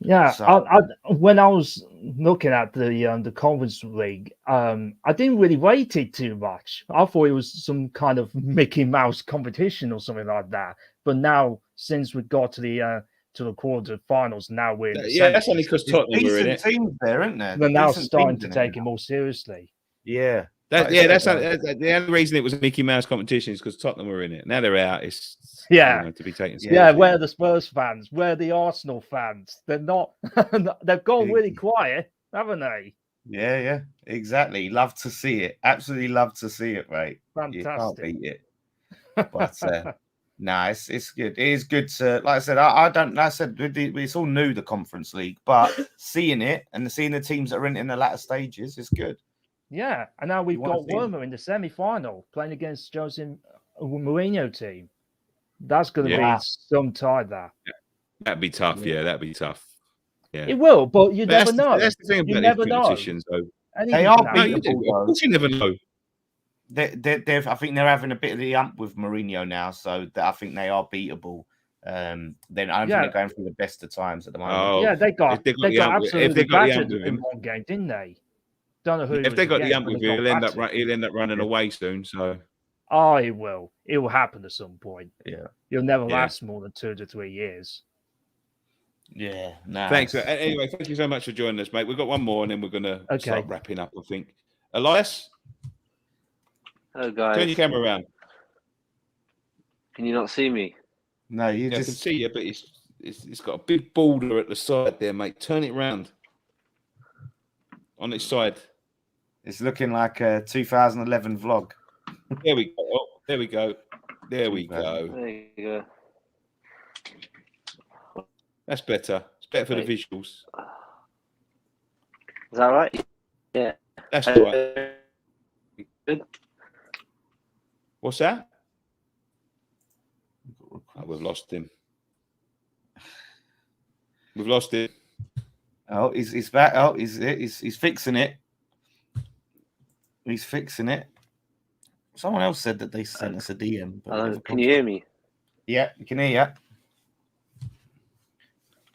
Yeah, So, when I was looking at the Conference League, I didn't really rate it too much. I thought it was some kind of Mickey Mouse competition or something like that. But now, since we got to the quarterfinals, now we're in the that's only because Tottenham were in it. Teams there, isn't there? They're now starting to take it more seriously. Yeah, that's the only reason it was a Mickey Mouse competition is because Tottenham were in it. Now they're out. It's to be taken seriously. Yeah, where are the Spurs fans? Where are the Arsenal fans? They're not. They've gone really quiet, haven't they? Yeah, exactly. Love to see it. Absolutely love to see it, mate. Fantastic. You can't beat it. But it's good. It is good to, like I said, I don't. Like I said, it's all new, the Conference League, but seeing it and seeing the teams that are in the latter stages is good. Yeah, and now we've got Wormer in the semi-final playing against Jose Mourinho team. That's going to be some tide there. That'd be tough. Yeah, that'd be tough. Yeah, it will, but you never know. That's the thing about these competitions, though. They are beatable. Of course, you never know. I think they're having a bit of the ump with Mourinho now, so I think they are beatable. Then I don't think they're going through the best of times at the moment. Oh, yeah, they got absolutely battered in one game, didn't they? Don't know who. If they got the ump with him, he'll end up running away soon. So. Oh, it will. It will happen at some point. Yeah, you'll never last more than 2 to 3 years. Yeah. No. Thanks. Anyway, thank you so much for joining us, mate. We've got one more, and then we're gonna start wrapping up. I think. Elias. Hello, guys. Turn your camera around. Can you not see me? No, you I just can see you, but it's got a big border at the side there, mate. Turn it round. on its side. It's looking like a 2011 vlog. There we go. Oh, there we go. There we go. There you go. That's better. It's better for the Wait. visuals. Is that right? Yeah. That's all right. Good. What's that? Oh, we've lost him. We've lost it. Oh, he's back. Oh, he's fixing it. He's fixing it. Someone else said that they sent us a DM. But never Can come you through. hear me? Yeah, you can hear you.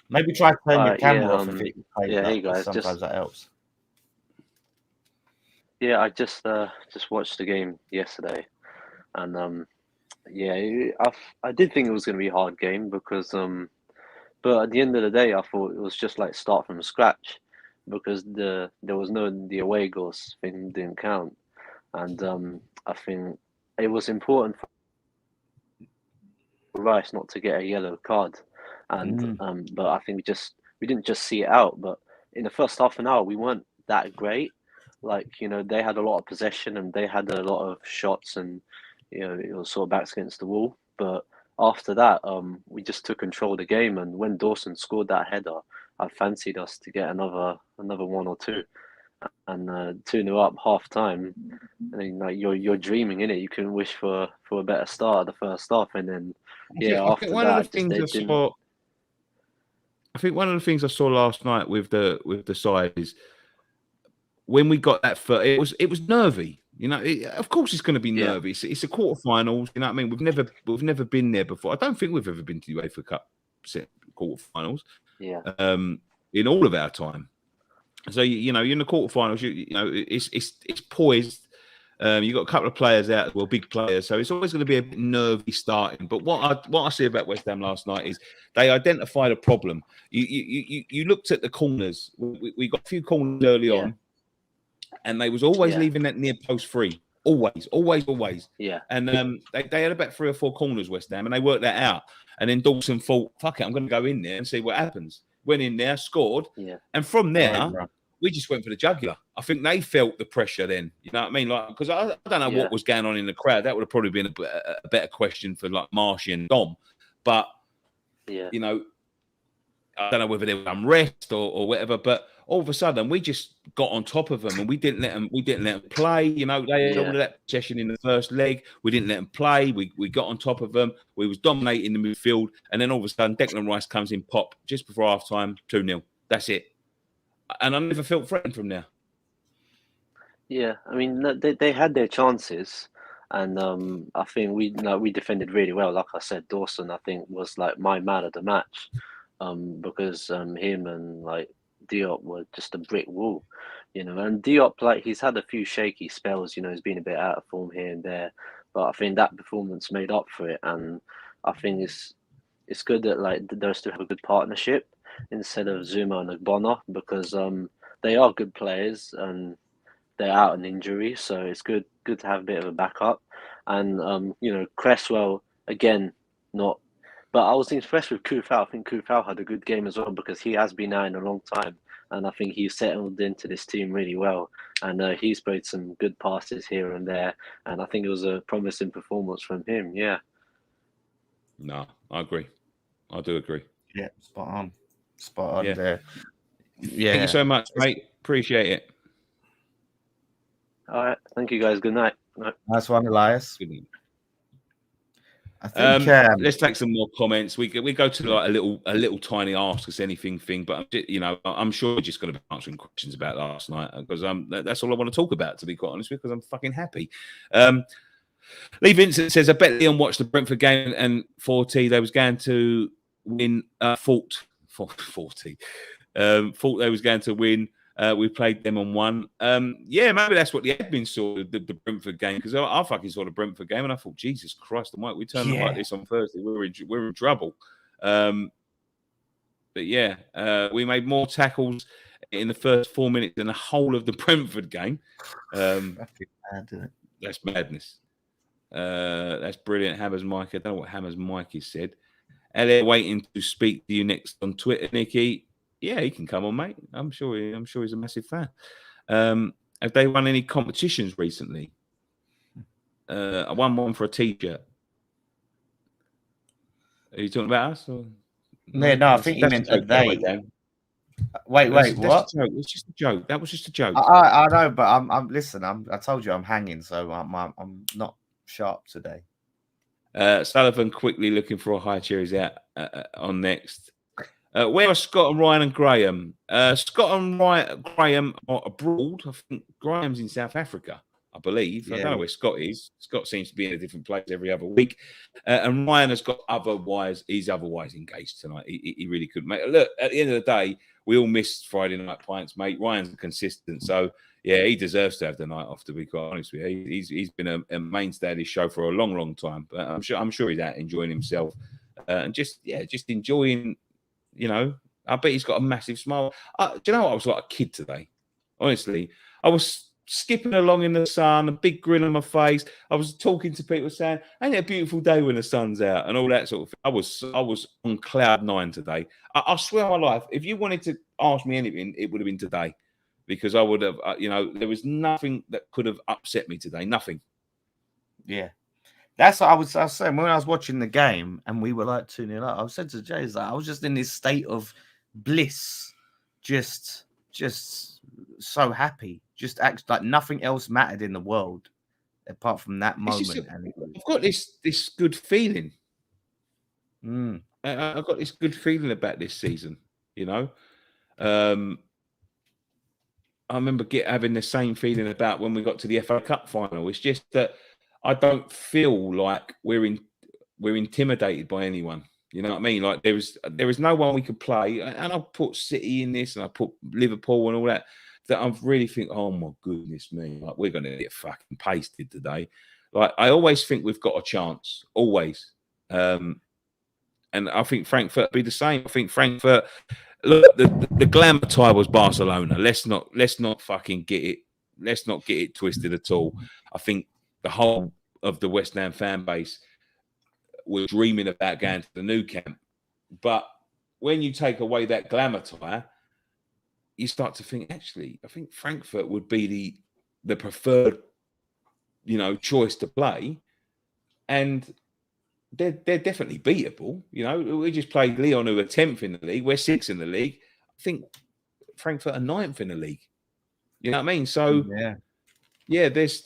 Maybe try to turn your Alright, camera yeah, off if it plays yeah, up, hey guys, sometimes just- that helps. Yeah, I just watched the game yesterday, and yeah, I did think it was going to be a hard game because but at the end of the day, I thought it was just like start from scratch because there was the away goals thing didn't count, and I think it was important for Rice not to get a yellow card, and but I think we didn't just see it out, but in the first half an hour we weren't that great. Like, they had a lot of possession and they had a lot of shots, and it was sort of backs against the wall. But after that, we just took control of the game, and when Dawson scored that header, I fancied us to get another one or two, and 2-0 up half time. And then, like, you're dreaming, innit? You couldn't wish for a better start at the first half, and then I think one of the things I saw last night with the side is when we got that first, it was nervy. Of course it's going to be nervy. It's a quarterfinals. You know what I mean? We've never been there before. I don't think we've ever been to the UEFA Cup quarterfinals. Yeah. In all of our time. So you're in the quarterfinals. It's poised. You've got a couple of players out as well, big players. So it's always going to be a bit nervy starting. But what I see about West Ham last night is they identified a problem. You looked at the corners. We got a few corners early on. And they was always leaving that near post free. Always. Yeah. And they had about 3 or 4 corners, West Ham, and they worked that out. And then Dawson thought, fuck it, I'm going to go in there and see what happens. Went in there, scored. Yeah. And from there, we just went for the jugular. I think they felt the pressure then. You know what I mean? Like, because I don't know what was going on in the crowd. That would have probably been a better question for like Marshy and Dom. But, I don't know whether they were unrest or whatever, but all of a sudden we just got on top of them and we didn't let them play. They had all of that possession in the first leg. We didn't let them play. We got on top of them. We was dominating the midfield, and then all of a sudden Declan Rice comes in pop just before half time, 2-0. That's it. And I never felt threatened from there. Yeah, I mean they had their chances, and I think we defended really well. Like I said, Dawson I think was like my man of the match, because him and like Diop were just a brick wall, and Diop, like, he's had a few shaky spells, he's been a bit out of form here and there, but I think that performance made up for it, and I think it's good that like those two have a good partnership instead of Zuma and Ogbonna, because they are good players and they're out on injury, so it's good to have a bit of a backup, and Cresswell again not. But I was impressed with Kufau. I think Kufau had a good game as well because he has been out in a long time. And I think he settled into this team really well. And he's played some good passes here and there. And I think it was a promising performance from him. Yeah. No, I agree. I do agree. Yeah, spot on there. Yeah. Thank you so much, mate. Appreciate it. All right. Thank you, guys. Good night. Nice one, Elias. Good night. I think let's take some more comments. We go to like a little tiny ask us anything thing, but I'm sure we're just going to be answering questions about last night because that's all I want to talk about, to be quite honest, because I'm fucking happy. Lee Vincent says, I bet Leon watched the Brentford game and 40 they was going to win. Thought they was going to win. We played them and won. Yeah, maybe that's what the admin saw, the Brentford game, because I fucking saw the Brentford game and I thought, Jesus Christ, we turned up like this on Thursday. We're in trouble. But yeah, we made more tackles in the first 4 minutes than the whole of the Brentford game. That's madness. That's brilliant. Hammers Mike. I don't know what Hammers Mikey said. Elliot waiting to speak to you next on Twitter, Nicky. Yeah, he can come on, mate. I'm sure he's a massive fan. Have they won any competitions recently? I won one for a T-shirt. Are you talking about us? Or... No, I think you meant joke, they. Wait, what? That's a joke. It's just a joke. That was just a joke. I know, but I'm listen. I told you I'm hanging, so I'm not sharp today. Sullivan quickly looking for a high cherries out on next. Where are Scott and Ryan and Graham? Scott and Graham are abroad. I think Graham's in South Africa, I believe. Yeah. I don't know where Scott is. Scott seems to be in a different place every other week. And Ryan has got he's otherwise engaged tonight. He really couldn't make it. Look, at the end of the day, we all missed Friday night pints, mate. Ryan's consistent. So, yeah, he deserves to have the night off, to be quite honest with you. He's been a mainstay of this show for a long, long time. But I'm sure he's out enjoying himself. And just enjoying, you know, I bet he's got a massive smile. Do you know what? I was like a kid today. Honestly, I was skipping along in the sun, a big grin on my face. I was talking to people saying, ain't it a beautiful day when the sun's out and all that sort of thing. I was on cloud nine today. I swear on my life, if you wanted to ask me anything, it would have been today, because I would have, there was nothing that could have upset me today. Nothing. Yeah. That's what I was saying when I was watching the game and we were like 2-0 up. I said to Jay, like, I was just in this state of bliss, just so happy, just act like nothing else mattered in the world apart from that moment. I've got this good feeling. I've got this good feeling about this season. You know, I remember having the same feeling about when we got to the FA Cup final. It's just that I don't feel like we're intimidated by anyone. You know what I mean? Like there is no one we could play. And I put City in this, and I put Liverpool and all that. That I really think, oh my goodness me, like we're going to get fucking pasted today. Like I always think we've got a chance, always. And I think Frankfurt will be the same. I think Frankfurt. Look, the glamour tie was Barcelona. Let's not fucking get it. Let's not get it twisted at all. I think the whole of the West Ham fan base were dreaming about going to the Nou Camp. But when you take away that glamour tie, you start to think, actually, I think Frankfurt would be the preferred, choice to play. And they're definitely beatable. You know, we just played Lyon, who are 10th in the league. We're 6th in the league. I think Frankfurt are 9th in the league. You know what I mean? So, yeah, there's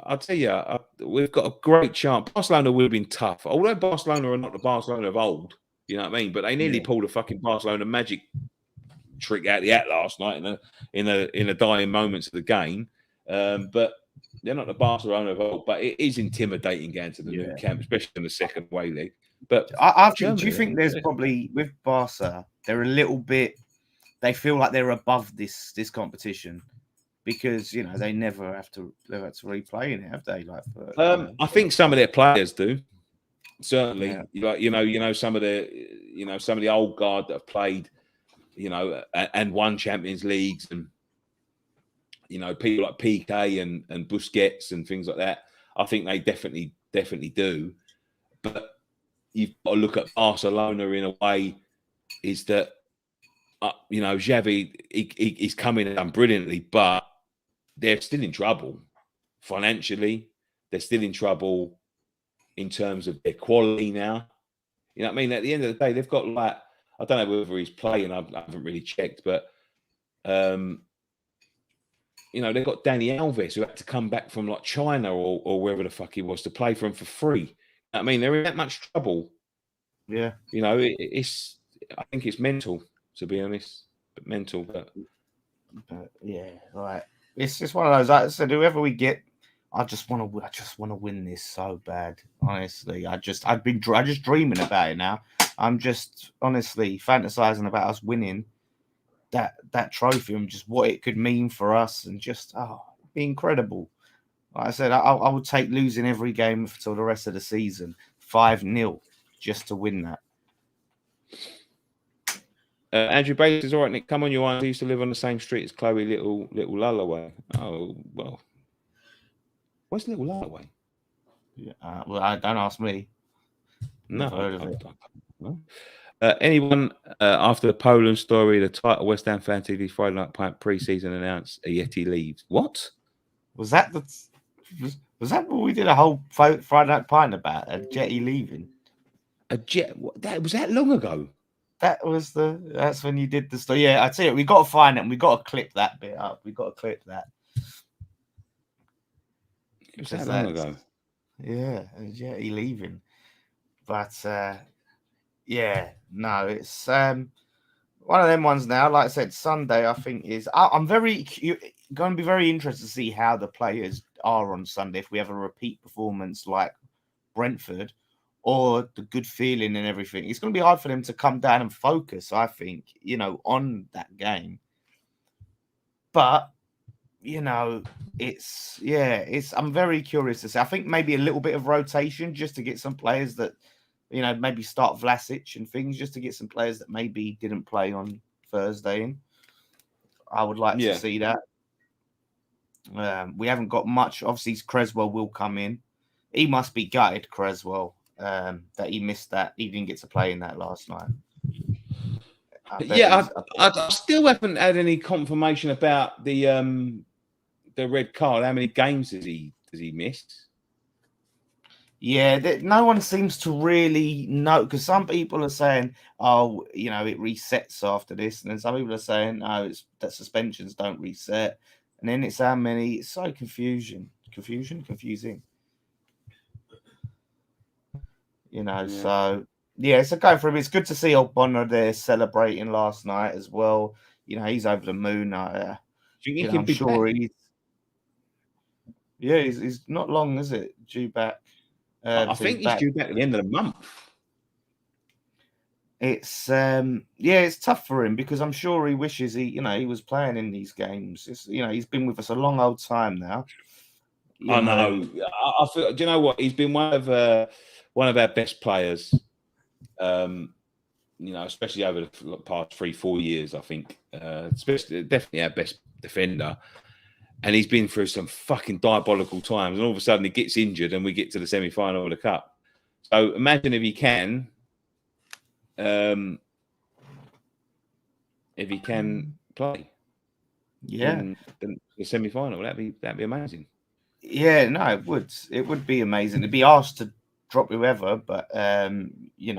I'll tell you, we've got a great chance. Barcelona would have been tough. Although Barcelona are not the Barcelona of old, you know what I mean? But they nearly pulled a fucking Barcelona magic trick out the hat last night in the dying moments of the game. But they're not the Barcelona of old. But it is intimidating going to the Nou Camp, especially in the second away leg. But I think, do you think there's probably with Barca, they're a little bit, they feel like they're above this competition? Because they never have to replay in it, have they? Like, I think some of their players do. Certainly, some of the old guard that have played, and won Champions Leagues, and people like PK and Busquets and things like that. I think they definitely do. But you've got to look at Barcelona in a way. Is that Xavi? He's coming and done brilliantly, but they're still in trouble financially. They're still in trouble in terms of their quality now. You know what I mean? At the end of the day, they've got I don't know whether he's playing. I haven't really checked, but they've got Dani Alves, who had to come back from China or wherever the fuck he was to play for him for free. You know what I mean, they're in that much trouble. Yeah, it's. I think it's mental, to be honest, but mental. But yeah, right. It's just one of those. Like I said, whoever we get, I just want to win this so bad. Honestly, I'm just dreaming about it now. I'm just honestly fantasizing about us winning that trophy and just what it could mean for us, and just it'd be incredible. Like I said, I would take losing every game until the rest of the season, 5-0, just to win that. Andrew Bates is all right, Nick. Come on, you I used to live on the same street as Chloe Little Lullaway. Oh, well. Where's Little Lullaway? Yeah, well, don't ask me. No. Heard of it. No. Anyone after the Poland story, the title West Ham Fan TV Friday Night Pint pre-season announced Yeti leaves. What? Was that was that what we did a whole Friday Night Pint about? A Jetty leaving? A jet? That was that long ago. That's when you did the story. Yeah, I tell you, we got to find it and we got to clip that bit up. We got to clip that. It was that long ago. Yeah, Jetty leaving. But yeah, no, it's one of them ones now. Like I said, Sunday, I think I'm going to be very interested to see how the players are on Sunday. If we have a repeat performance like Brentford, or the good feeling and everything, it's going to be hard for them to come down and focus, I think, on that game. But, I'm very curious to see. I think maybe a little bit of rotation just to get some players that, maybe start Vlasic and things, just to get some players that maybe didn't play on Thursday in. I would like to see that. We haven't got much. Obviously, Creswell will come in. He must be gutted, Creswell. That he missed that. He didn't get to play in that last night. I still haven't had any confirmation about the red card. How many games does he miss? Yeah, no one seems to really know, because some people are saying, "Oh, it resets after this," and then some people are saying, "No, it's that suspensions don't reset," and then it's how many. It's so confusing. So it's a go for him. It's good to see old Bonner there celebrating last night as well. He's over the moon. I'm sure he's not long, is it? Due back. I think he's due back at the end of the month. It's it's tough for him, because I'm sure he wishes he was playing in these games. He's been with us a long old time now. I know. I feel. Do you know what? He's been one of our best players. Especially over the past 3-4 years. I think, definitely our best defender. And he's been through some fucking diabolical times, and all of a sudden he gets injured, and we get to the semi-final of the cup. So imagine if he can, play, in the semi-final. That'd be amazing. Yeah, no, it would. It would be amazing. It'd be asked to drop whoever, but it'd be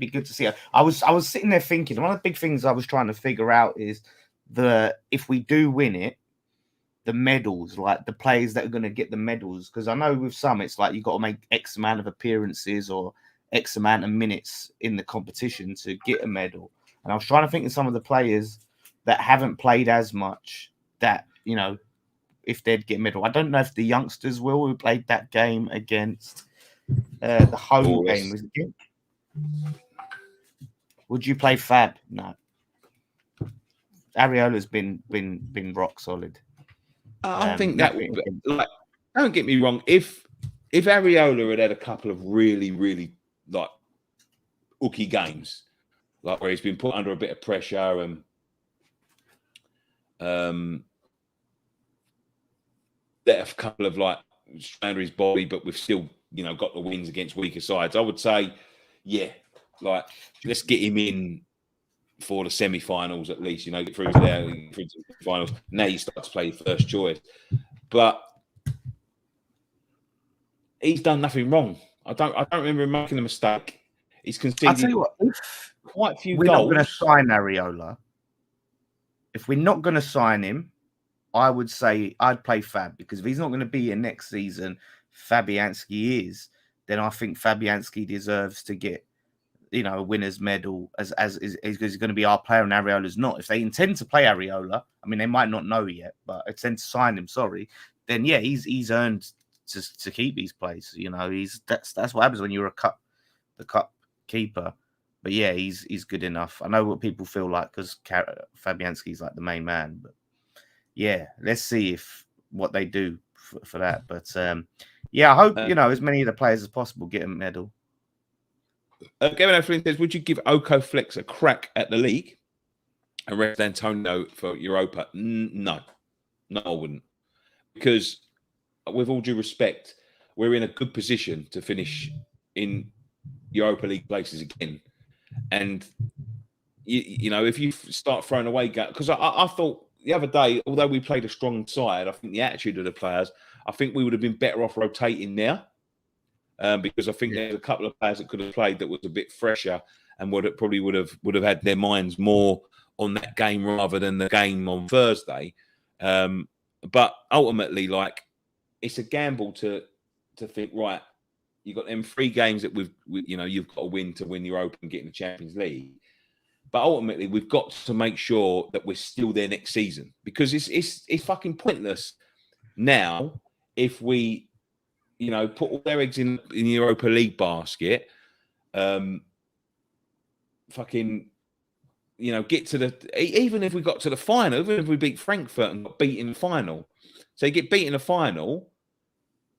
good to see. I was sitting there thinking, one of the big things I was trying to figure out is if we do win it, the medals, like the players that are going to get the medals, because I know with some it's like you've got to make X amount of appearances or X amount of minutes in the competition to get a medal. And I was trying to think of some of the players that haven't played as much that, if they'd get a medal. I don't know if the youngsters will. We played that game against the home game. Was it? Would you play Fab? No. Areola's been rock solid. I think that would be, don't get me wrong. If Areola had a couple of really, really hooky games, like where he's been put under a bit of pressure and let a couple of strain under his body, but we've still got the wins against weaker sides, I would say, let's get him in for the semi-finals at least, get through to the finals. Now you start to play first choice. But he's done nothing wrong. I don't remember him making a mistake. He's conceded. I'll tell you what, quite a few we're goals. Not going to sign Areola. If we're not going to sign him, I would say I'd play Fab, because if he's not going to be here next season, Fabianski is, then I think Fabianski deserves to get a winner's medal as is going to be our player, and Areola's not. If they intend to play Areola, I mean, they might not know yet, but intend to sign him, then he's earned to keep these plays. That's what happens when you're the cup keeper. But he's good enough. I know what people feel like, because Fabianski's like the main man, but let's see what they do for that. But I hope as many of the players as possible get a medal. Gavin O'Flynn says, would you give Oko Flex a crack at the league and rest Antonio for Europa? No, I wouldn't. Because with all due respect, we're in a good position to finish in Europa League places again. And you know, if you start throwing away, because I thought the other day, although we played a strong side, I think the attitude of the players, I think we would have been better off rotating now, because I think there's a couple of players that could have played that was a bit fresher and would have had their minds more on that game rather than the game on Thursday. But ultimately, like, it's a gamble to think, right, you've got them 3 games that you've got to win Europa and get in the Champions League. But ultimately, we've got to make sure that we're still there next season, because it's fucking pointless now if we, put all their eggs in the Europa League basket. Get to even if we got to the final, even if we beat Frankfurt and got beat in the final, so you get beat in the final,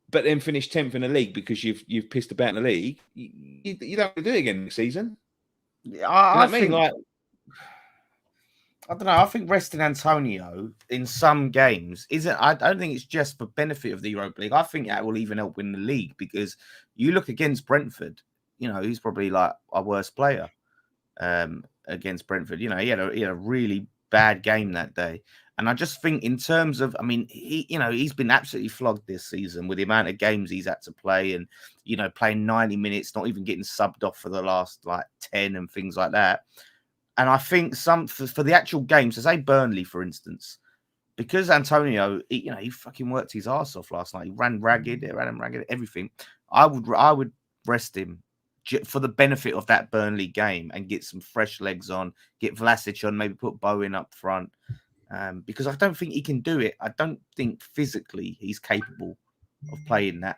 but then finish 10th in the league because you've pissed about in the league, you don't have to do it again next season. I think, I don't know. I think resting Antonio in some games isn't. I don't think it's just for benefit of the Europa League. I think that will even help win the league, because you look against Brentford. He's probably like our worst player against Brentford. He had a really bad game that day, and I just think in terms of, he's been absolutely flogged this season with the amount of games he's had to play, and playing 90 minutes, not even getting subbed off for the last 10 and things like that. And I think for the actual games, so say Burnley, for instance, because Antonio, he fucking worked his ass off last night. He ran him ragged, everything. I would rest him for the benefit of that Burnley game and get some fresh legs on, get Vlasic on, maybe put Bowen up front, because I don't think he can do it. I don't think physically he's capable of playing that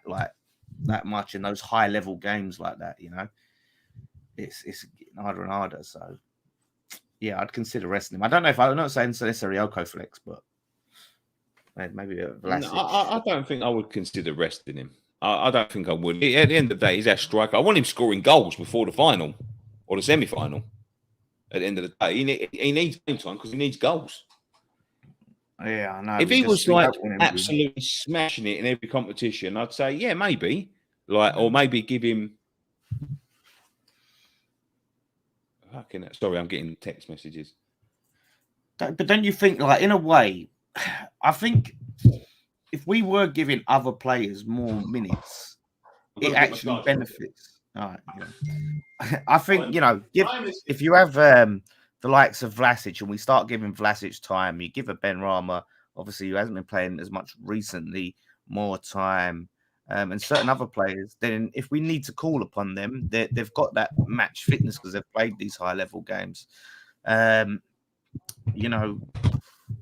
much in those high level games like that. It's harder and harder. So yeah, I'd consider resting him. I don't know if I'm not saying necessarily Oko flex, but maybe Vlasic. No, I don't think I would consider resting him. I don't think I would. At the end of the day, he's our striker. I want him scoring goals before the final or the semi-final. At the end of the day, he needs game time because he needs goals. Yeah, I know. If he was absolutely smashing it in every competition, I'd say, yeah, maybe. Or maybe give him. Sorry, I'm getting text messages. But don't you think, in a way, I think if we were giving other players more minutes, it actually benefits. All right, I think if you have the likes of Vlasic and we start giving Vlasic time, you give a Ben Rama, obviously who hasn't been playing as much recently, more time, and certain other players, then if we need to call upon them, they've got that match fitness because they've played these high level games.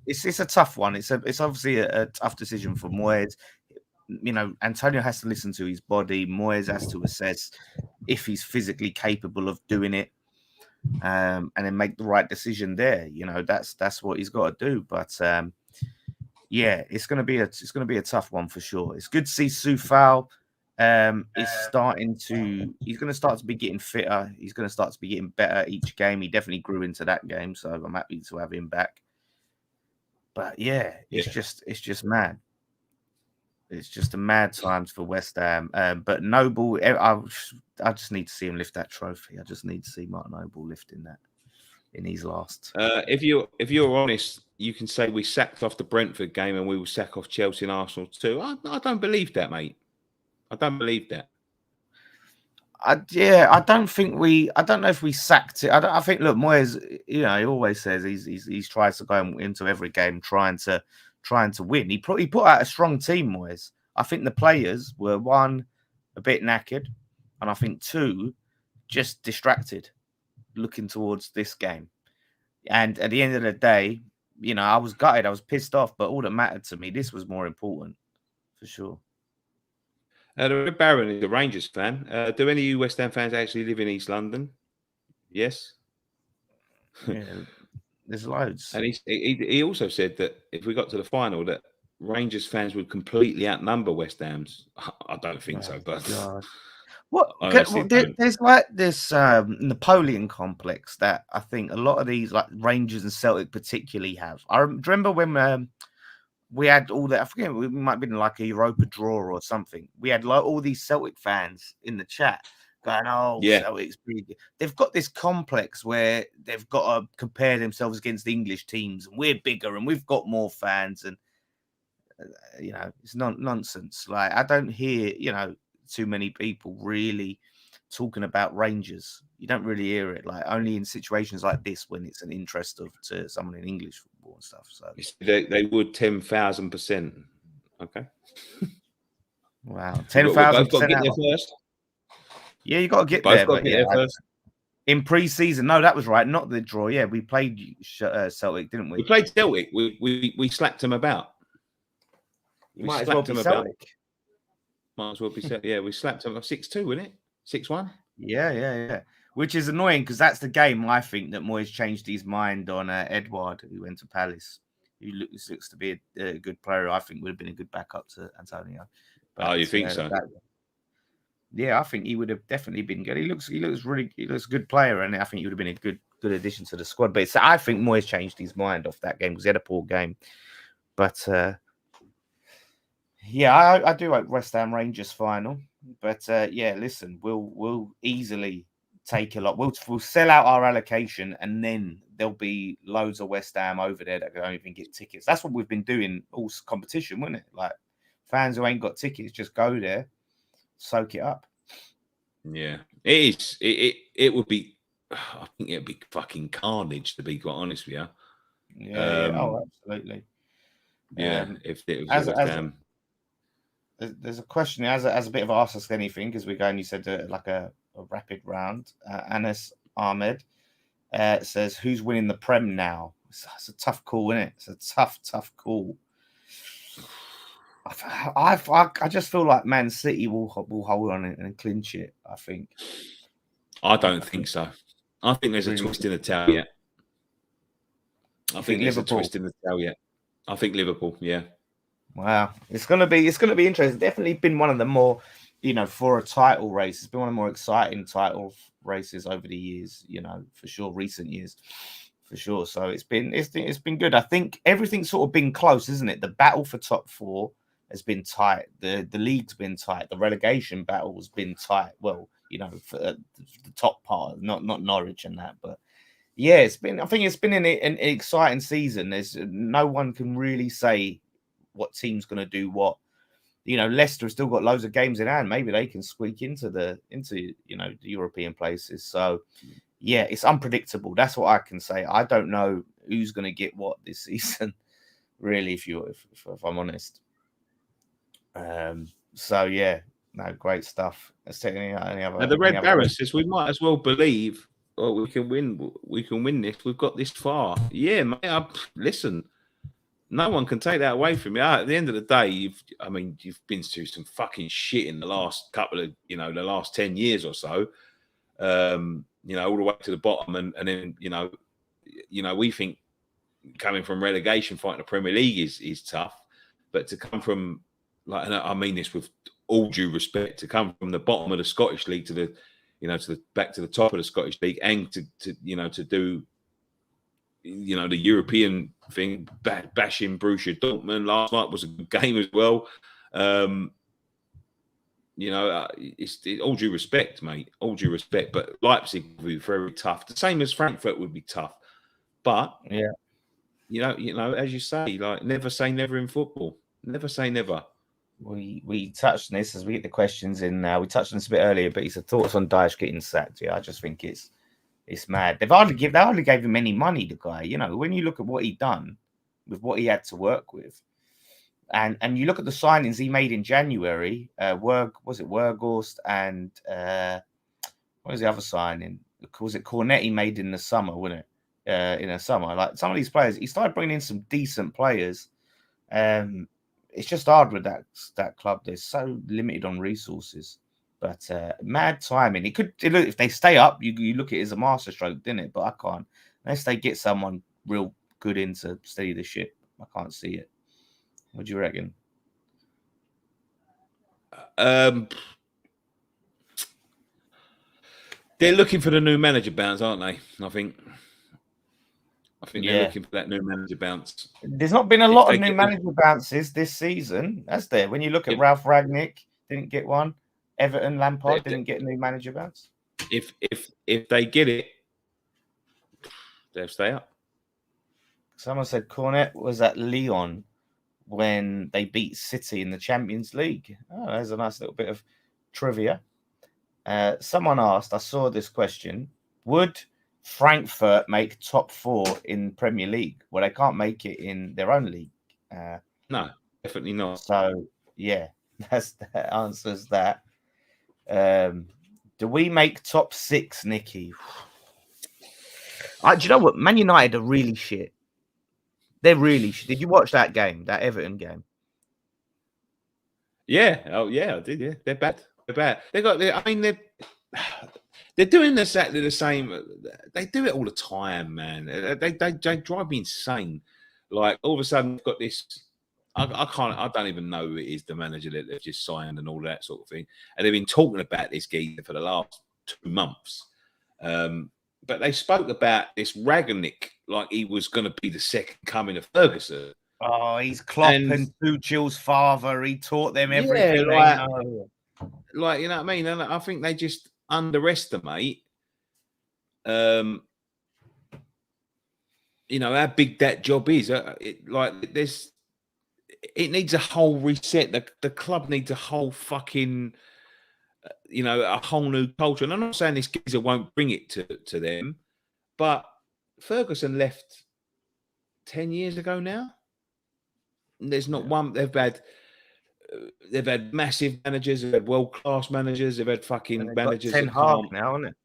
It's a tough one. It's obviously a tough decision for Moyes. Antonio has to listen to his body. Moyes has to assess if he's physically capable of doing it, and then make the right decision there. That's what he's got to do. But it's going to be a tough one for sure. It's good to see Soufal. He's going to start to be getting fitter. He's going to start to be getting better each game. He definitely grew into that game, so I'm happy to have him back. But it's just mad. It's just a mad times for West Ham. But Noble, I just need to see him lift that trophy. I just need to see Mark Noble lifting that in his last. If you're honest, you can say we sacked off the Brentford game and we will sack off Chelsea and Arsenal too. I don't believe that, mate. I don't believe that. I don't know if we sacked it. I think, look, Moyes, he always says he's tries to go into every game trying to win. He put out a strong team, Moyes. I think the players were, 1, a bit knackered, and I think 2, just distracted, looking towards this game. And at the end of the day, I was gutted, I was pissed off, but all that mattered to me, this was more important, for sure. The Red Baron is a Rangers fan. Do any of you West Ham fans actually live in East London? Yes. Yeah, there's loads. And he also said that if we got to the final, that Rangers fans would completely outnumber West Ham's. I don't think so, but there's like this Napoleon complex that I think a lot of these Rangers and Celtic particularly have. I remember when we had all that. I forget, it might have been like a Europa draw or something. We had all these Celtic fans in the chat, going, "Oh, Yeah. Celtic's pretty good." They've got this complex where they've got to compare themselves against the English teams, and we're bigger and we've got more fans, and it's nonsense. Like, I don't hear too many people really talking about Rangers. You don't really hear it, like only in situations like this when it's an interest to someone in English football and stuff. So they would 10,000%. Okay. Wow, We've both 10,000% got to get there first. Yeah, you got to get Both there, got but to get there first. In pre-season, no, that was right, not the draw. Yeah, we played Celtic, didn't we? We played Celtic. We slapped them about. You might as well be Celtic. Might as well be Celtic. Yeah, we slapped them 6-2, wasn't it? 6-1. Yeah. Which is annoying because that's the game I think that Moyes changed his mind on Edouard, who went to Palace, who looks to be a good player. I think would have been a good backup to Antonio. But, you think so? Yeah, I think he would have definitely been good. He looks a good player, and I think he would have been a good addition to the squad. But I think Moyes changed his mind off that game because he had a poor game. But I do like West Ham Rangers final. But listen, we'll easily take a lot. We'll sell out our allocation, and then there'll be loads of West Ham over there that don't even get tickets. That's what we've been doing all competition, wasn't it? Like fans who ain't got tickets just go there, soak it up. Yeah, it is. It would be. I think it'd be fucking carnage, to be quite honest with you. Yeah. Oh, absolutely. Yeah, if it was West Ham. There's a question as a bit of ask us anything because we're going. You said like a rapid round. Anas Ahmed says, "Who's winning the Prem now?" It's a tough call, isn't it? It's a tough call. I just feel like Man City will hold on and clinch it. I think. I don't think so. I think there's a twist in the tail yet. I think there's Liverpool. A twist in the tail yet. I think Liverpool. Yeah. Wow, it's gonna be interesting. Definitely been one of the more, for a title race. It's been one of the more exciting title races over the years. For sure, recent years, for sure. So it's been good. I think everything's sort of been close, isn't it? The battle for top four has been tight. The league's been tight. The relegation battle has been tight. Well, for the top part, not Norwich and that, but yeah, I think it's been an exciting season. There's no one can really say what team's going to do what. Leicester have still got loads of games in hand. Maybe they can squeak into the European places. So yeah, it's unpredictable. That's what I can say. I don't know who's going to get what this season, really, if I'm honest. So yeah, no, great stuff. Let's take any other. The Red Barrett says we might as well believe, we can win. We can win this. We've got this far. Yeah, mate. Listen. No one can take that away from you. At the end of the day, you've been through some fucking shit in the last couple of, the last 10 years or so. All the way to the bottom, and then we think coming from relegation, fighting the Premier League is tough, but to come from, like, and I mean this with all due respect, to come from the bottom of the Scottish League to the back to the top of the Scottish League, and to do. The European thing, bashing Borussia Dortmund last night was a good game as well. It's all due respect, mate. All due respect, but Leipzig would be very tough. The same as Frankfurt would be tough. But yeah, as you say, like, never say never in football. Never say never. We touched on this as we get the questions in now. We touched on this a bit earlier, but he said thoughts on Daesh getting sacked. Yeah, I just think it's mad. They hardly gave him any money, the guy. When you look at what he done with what he had to work with, and you look at the signings he made in January, Weghorst and what was the other signing? Was it Cornet he made in the summer, wasn't it? In the summer, like some of these players, he started bringing in some decent players. It's just hard with that club. They're so limited on resources. But mad timing. It could look, if they stay up, you look at it as a masterstroke, didn't it? But I can't. Unless they get someone real good in to steady the ship, I can't see it. What do you reckon? They're looking for the new manager bounce, aren't they? I think they're looking for that new manager bounce. There's not been a lot of new manager bounces this season, has there? When you look at Ralph Rangnick, didn't get one. Everton, Lampard They- didn't get a new manager bounce. If they get it, they'll stay up. Someone said Cornet was at Lyon when they beat City in the Champions League. Oh, there's a nice little bit of trivia. Someone asked, I saw this question, would Frankfurt make top 4 in Premier League? Well, they can't make it in their own league. No, definitely not. So, yeah, that answers that. Do we make top 6, Nicky? Do you know what? Man United are really shit. They're really shit. Did you watch that game, that Everton game? Yeah. Oh, yeah, I did. Yeah, they're bad. They're bad. They're doing exactly the same. They do it all the time, man. They drive me insane. Like all of a sudden, they've got this. I don't even know who it is, the manager that they've just signed and all that sort of thing. And they've been talking about this geezer for the last 2 months. But they spoke about this Ragnick like he was going to be the second coming of Ferguson. Oh, he's Klopp and Tuchel's father. He taught them everything they know. Like, you know what I mean? And I think they just underestimate, you know, how big that job is. It needs a whole reset. The club needs a whole fucking, you know, a whole new culture. And I'm not saying this geezer won't bring it to them, but Ferguson left 10 years ago now. And there's not one. They've had massive managers. They've had world-class managers. They've had fucking managers. Ten Hag now, isn't it?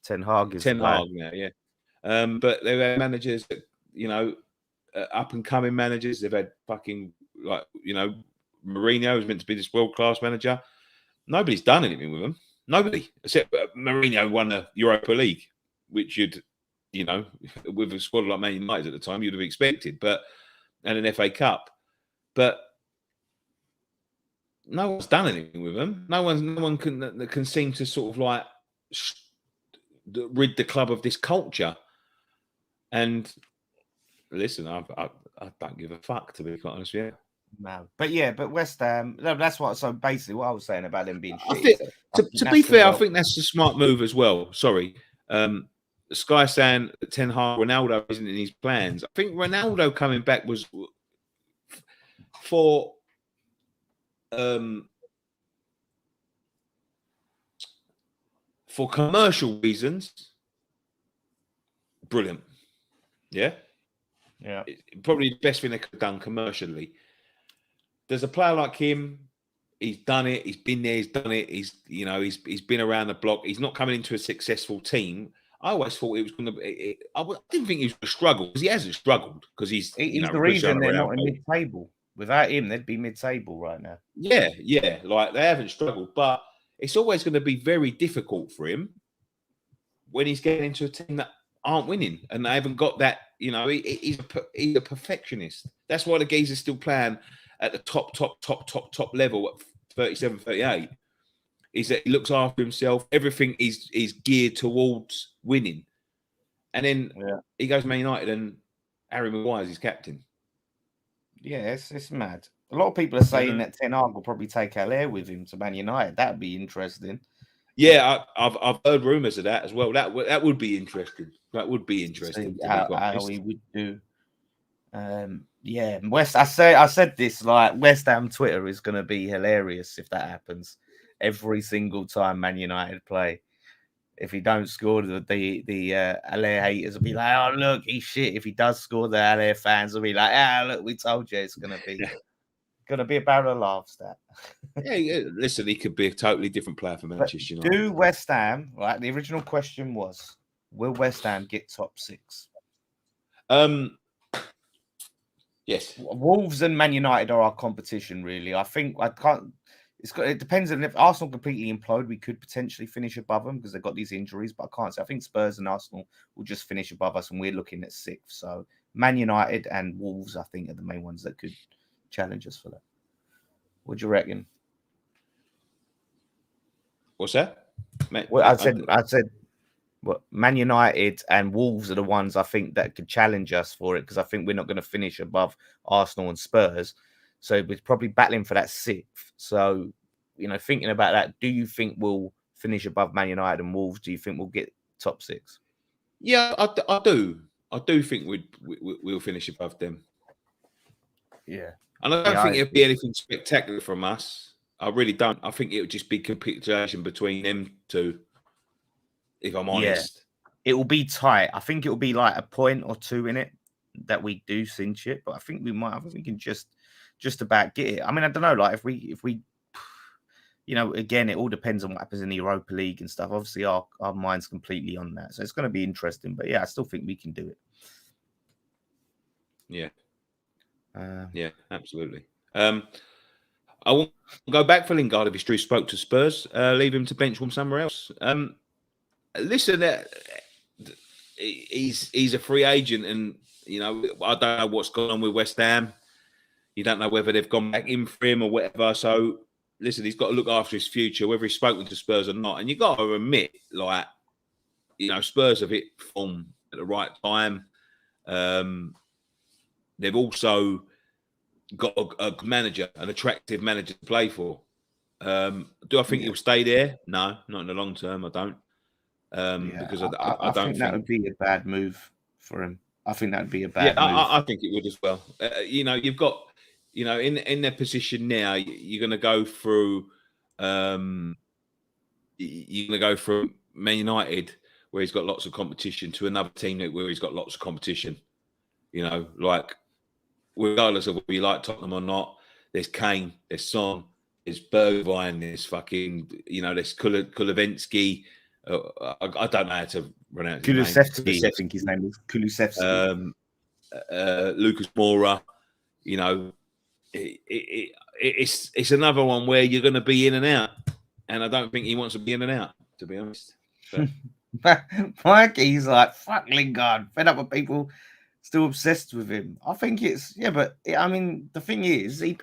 Ten Hag is Ten Hag now, yeah. But they've had managers that, you know, up-and-coming managers. They've had fucking, like, you know, Mourinho was meant to be this world-class manager. Nobody's done anything with him. Nobody. Except Mourinho won the Europa League, which you'd, you know, with a squad like Man United at the time, you'd have expected. And an FA Cup. But no one's done anything with them. No one can seem to sort of like rid the club of this culture. And listen, I don't give a fuck, to be quite honest with you. No, but West Ham. No, that's what. So basically, what I was saying about them being shit. I think, to be fair, I think that's a smart move as well. Sorry, Sky saying Ten Hag, Ronaldo isn't in his plans. I think Ronaldo coming back was for commercial reasons. Brilliant. Yeah. Probably the best thing they could have done commercially. There's a player like him. He's done it. He's been there. He's done it. He's been around the block. He's not coming into a successful team. I always thought it was going to be. I didn't think he was going to struggle, because he hasn't struggled, because he's the reason they're not in mid-table. Without him, they'd be mid-table right now. Yeah. Like, they haven't struggled, but it's always going to be very difficult for him when he's getting into a team that aren't winning and they haven't got that. You know, he's a perfectionist. That's why the geezer's still playing at the top level at 37, 38. Is that he looks after himself. Everything is geared towards winning. And then he goes to Man United and Harry Maguire is his captain. Yeah, it's mad. A lot of people are saying that Ten Hag will probably take Haller with him to Man United. That'd be interesting. Yeah, I've heard rumours of that as well. That would be interesting. That would be interesting. How he would do. I said this, like, West Ham Twitter is going to be hilarious if that happens. Every single time Man United play, if he don't score, the Haller haters will be like, "Oh, look, he's shit." If he does score, the Haller fans will be like, "Ah, look, we told you it's going to be a barrel of laughs." That. Yeah. Listen, he could be a totally different player for Manchester United. Do West Ham? Right. The original question was, will West Ham get top 6? Yes. Wolves and Man United are our competition, really. I think I can't. It depends on if Arsenal completely implode, we could potentially finish above them because they've got these injuries, but I can't say. I think Spurs and Arsenal will just finish above us, and we're looking at 6th. So Man United and Wolves, I think, are the main ones that could challenge us for that. What do you reckon? What's that? I said, what, Man United and Wolves are the ones I think that could challenge us for it, because I think we're not going to finish above Arsenal and Spurs. So we're probably battling for that 6th. So thinking about that, do you think we'll finish above Man United and Wolves? Do you think we'll get top 6? Yeah, I do. I do think we'll finish above them. Yeah. And I don't think it'll be anything spectacular from us. I really don't. I think it would just be capitulation between them two, if I'm honest. It will be tight. I think it will be like a point or two in it that we do cinch it, but I think we might. I think we can just about get it. I mean, I don't know. Like if we, again, it all depends on what happens in the Europa League and stuff. Obviously, our mind's completely on that, so it's going to be interesting. But yeah, I still think we can do it. Yeah. Yeah, absolutely. I won't go back for Lingard if he's spoke to Spurs. Leave him to bench warm somewhere else. Listen, he's a free agent, and I don't know what's going on with West Ham. You don't know whether they've gone back in for him or whatever. So listen, he's got to look after his future, whether he's spoken to Spurs or not. And you got to admit, Spurs have hit form at the right time. They've also got a manager, an attractive manager to play for. Do I think he'll stay there? No, not in the long term. I don't. Because I don't think that would be a bad move for him. I think that would be a bad move. I think it would as well. You've got, in their position now, you're going to go through. You're going to go from Man United, where he's got lots of competition, to another team where he's got lots of competition. Regardless of whether you like Tottenham or not, there's Kane, there's Son, there's Bergwijn, there's fucking, there's Kulusevski. I don't know how to pronounce his name. Kulusevski, I think his name is Kulusevski. Lucas Moura, it's another one where you're going to be in and out, and I don't think he wants to be in and out, to be honest. Mikey's like, fuck Lingard, fed up with people still obsessed with him. I think but I mean, the thing is, he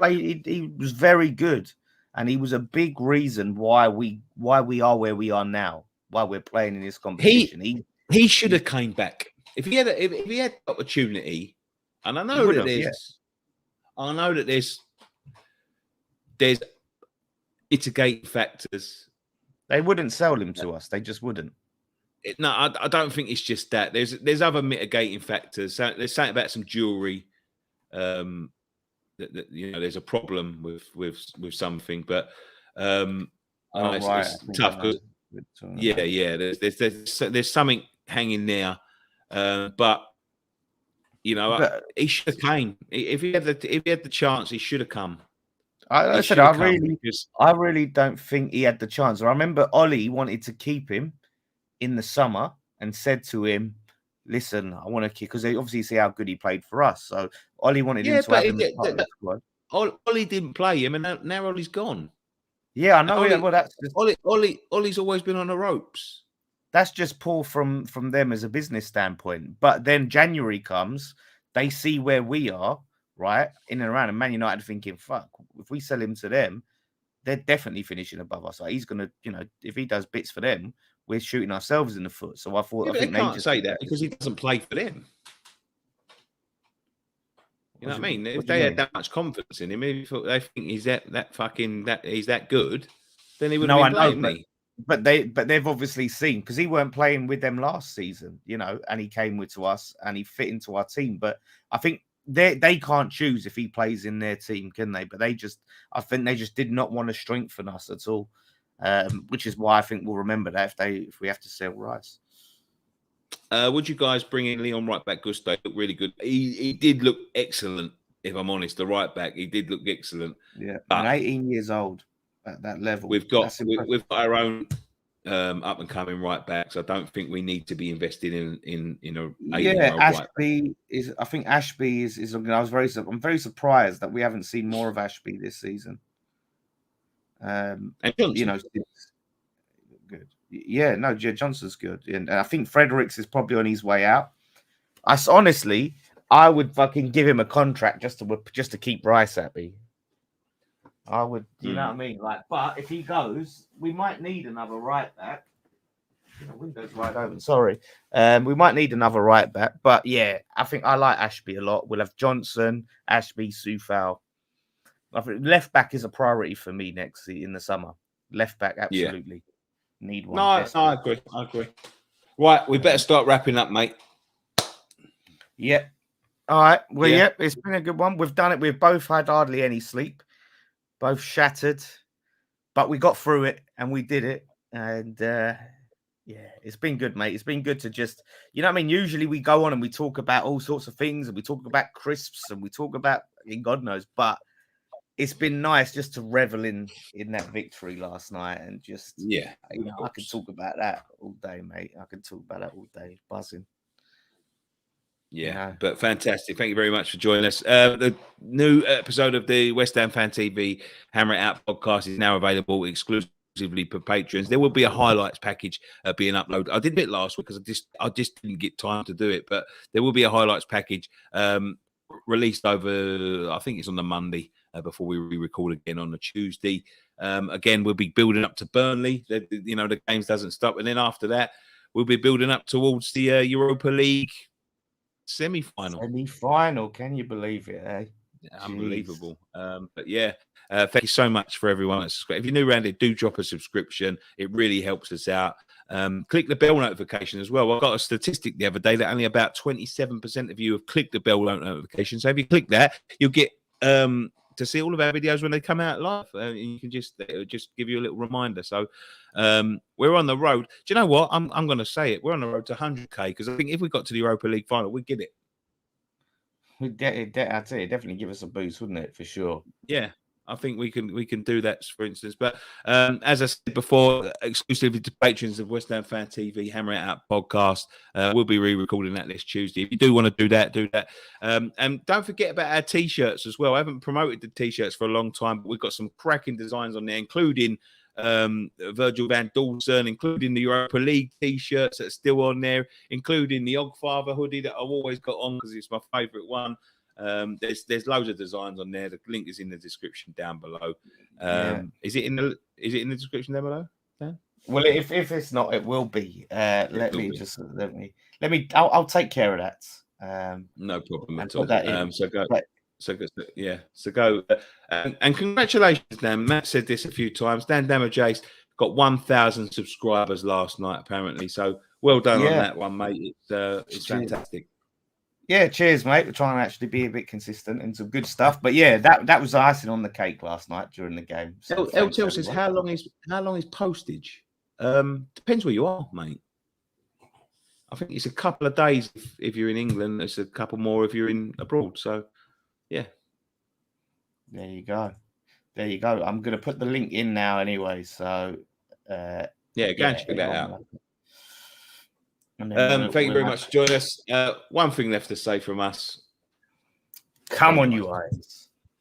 was very good, and he was a big reason why we are where we are now, why we're playing in this competition. He should have came back if he had the opportunity. And I know that there's mitigating factors. They wouldn't sell him to us. They just wouldn't. No, I don't think it's just that. There's other mitigating factors. There's something about some jewelry. There's a problem with something, but it's tough. There's something hanging there, but he should have came. If he had the chance, he should have come. I really don't think he had the chance. I remember Ollie wanted to keep him in the summer and said to him, listen, I want to keep, because they obviously see how good he played for us. So Ollie wanted him to have him as part of the squad. Ollie didn't play him, and now Ollie's gone. Yeah, I know. That's just... Ollie's always been on the ropes. That's just poor from them as a business standpoint. But then January comes, they see where we are, right, in and around, and Man United thinking, fuck, if we sell him to them, they're definitely finishing above us. Like, he's gonna, if he does bits for them, we're shooting ourselves in the foot. So I think they can't say that because he doesn't play for them. You know what I mean? If they had that much confidence in him, if they think he's he's that good, then he wouldn't be playing me. But they've obviously seen, because he weren't playing with them last season, and he came to us and he fit into our team. But I think they can't choose if he plays in their team, can they? But I think they just did not want to strengthen us at all. Which is why I think we'll remember that if we have to sell Rice. Would you guys bring in Leon right back? Gusto looked really good. He did look excellent, if I'm honest. The right back, he did look excellent. Yeah, and 18 years old at that level. We've got our own up and coming right backs. I don't think we need to be invested in Ashby is. I think Ashby is. I'm very surprised that we haven't seen more of Ashby this season. And Johnson. Good. Yeah, no, Johnson's good, and I think Fredericks is probably on his way out. I would fucking give him a contract just to keep Rice happy. I would, you know what I mean? Like, but if he goes, we might need another right back. Window's wide open. Sorry, we might need another right back. But yeah, I think I like Ashby a lot. We'll have Johnson, Ashby, Soufal. I think left back is a priority for me next in the summer. Left back, absolutely need one. No, I agree. Right, we better start wrapping up, mate. Yep. All right. Well, yep. It's been a good one. We've done it. We've both had hardly any sleep, both shattered, but we got through it and we did it. And it's been good, mate. It's been good to just, you know what I mean? Usually we go on and we talk about all sorts of things and we talk about crisps and we talk about God knows, but it's been nice just to revel in that victory last night and just, I could talk about that all day, mate. I could talk about that all day. Buzzing. Yeah, but fantastic. Thank you very much for joining us. The new episode of the West Ham Fan TV Hammer It Out podcast is now available exclusively for patrons. There will be a highlights package being uploaded. I did it last week because I just didn't get time to do it, but there will be a highlights package released over, I think it's on the Monday before we re-record again on the Tuesday. Again, we'll be building up to Burnley. The games doesn't stop, and then after that, we'll be building up towards the Europa League semi-final. Can you believe it? Eh? Unbelievable. But yeah, thank you so much for everyone that's subscribed. If you're new around here, do drop a subscription. It really helps us out. Click the bell notification as well. I got a statistic the other day that only about 27% of you have clicked the bell notification. So if you click that, you'll get to see all of our videos when they come out live. And you can it'll just give you a little reminder. So we're on the road. Do you know what? I'm going to say it. We're on the road to 100K because I think if we got to the Europa League final, we'd get it. I'd say it definitely give us a boost, wouldn't it? For sure. Yeah. I think we can do that, for instance. But as I said before, exclusively to patrons of West Ham Fan TV, Hammer It Out podcast, we'll be re-recording that this Tuesday. If you do want to do that, do that. And don't forget about our T-shirts as well. I haven't promoted the T-shirts for a long time, but we've got some cracking designs on there, including Virgil van Dawson, including the Europa League T-shirts that are still on there, including the Ogfather hoodie that I've always got on because it's my favourite one. There's loads of designs on there. The link is in the description down below. Is it in the description down below, Dan? Well, if it's not, it will be. Let me. I'll take care of that. No problem at all. So go. And congratulations, Dan. Matt said this a few times. Dan Damajace got 1,000 subscribers last night, apparently. So well done on that one, mate. It's fantastic. Yeah, cheers, mate. We're trying to actually be a bit consistent and some good stuff. But yeah, that was icing on the cake last night during the game. So LTL says, how long is postage? Depends where you are, mate. I think it's a couple of days if you're in England. It's a couple more if you're in abroad. So, yeah. There you go. I'm going to put the link in now anyway. So, go and check that out. Thank you very much for joining us. One thing left to say from us. Come on, you eyes.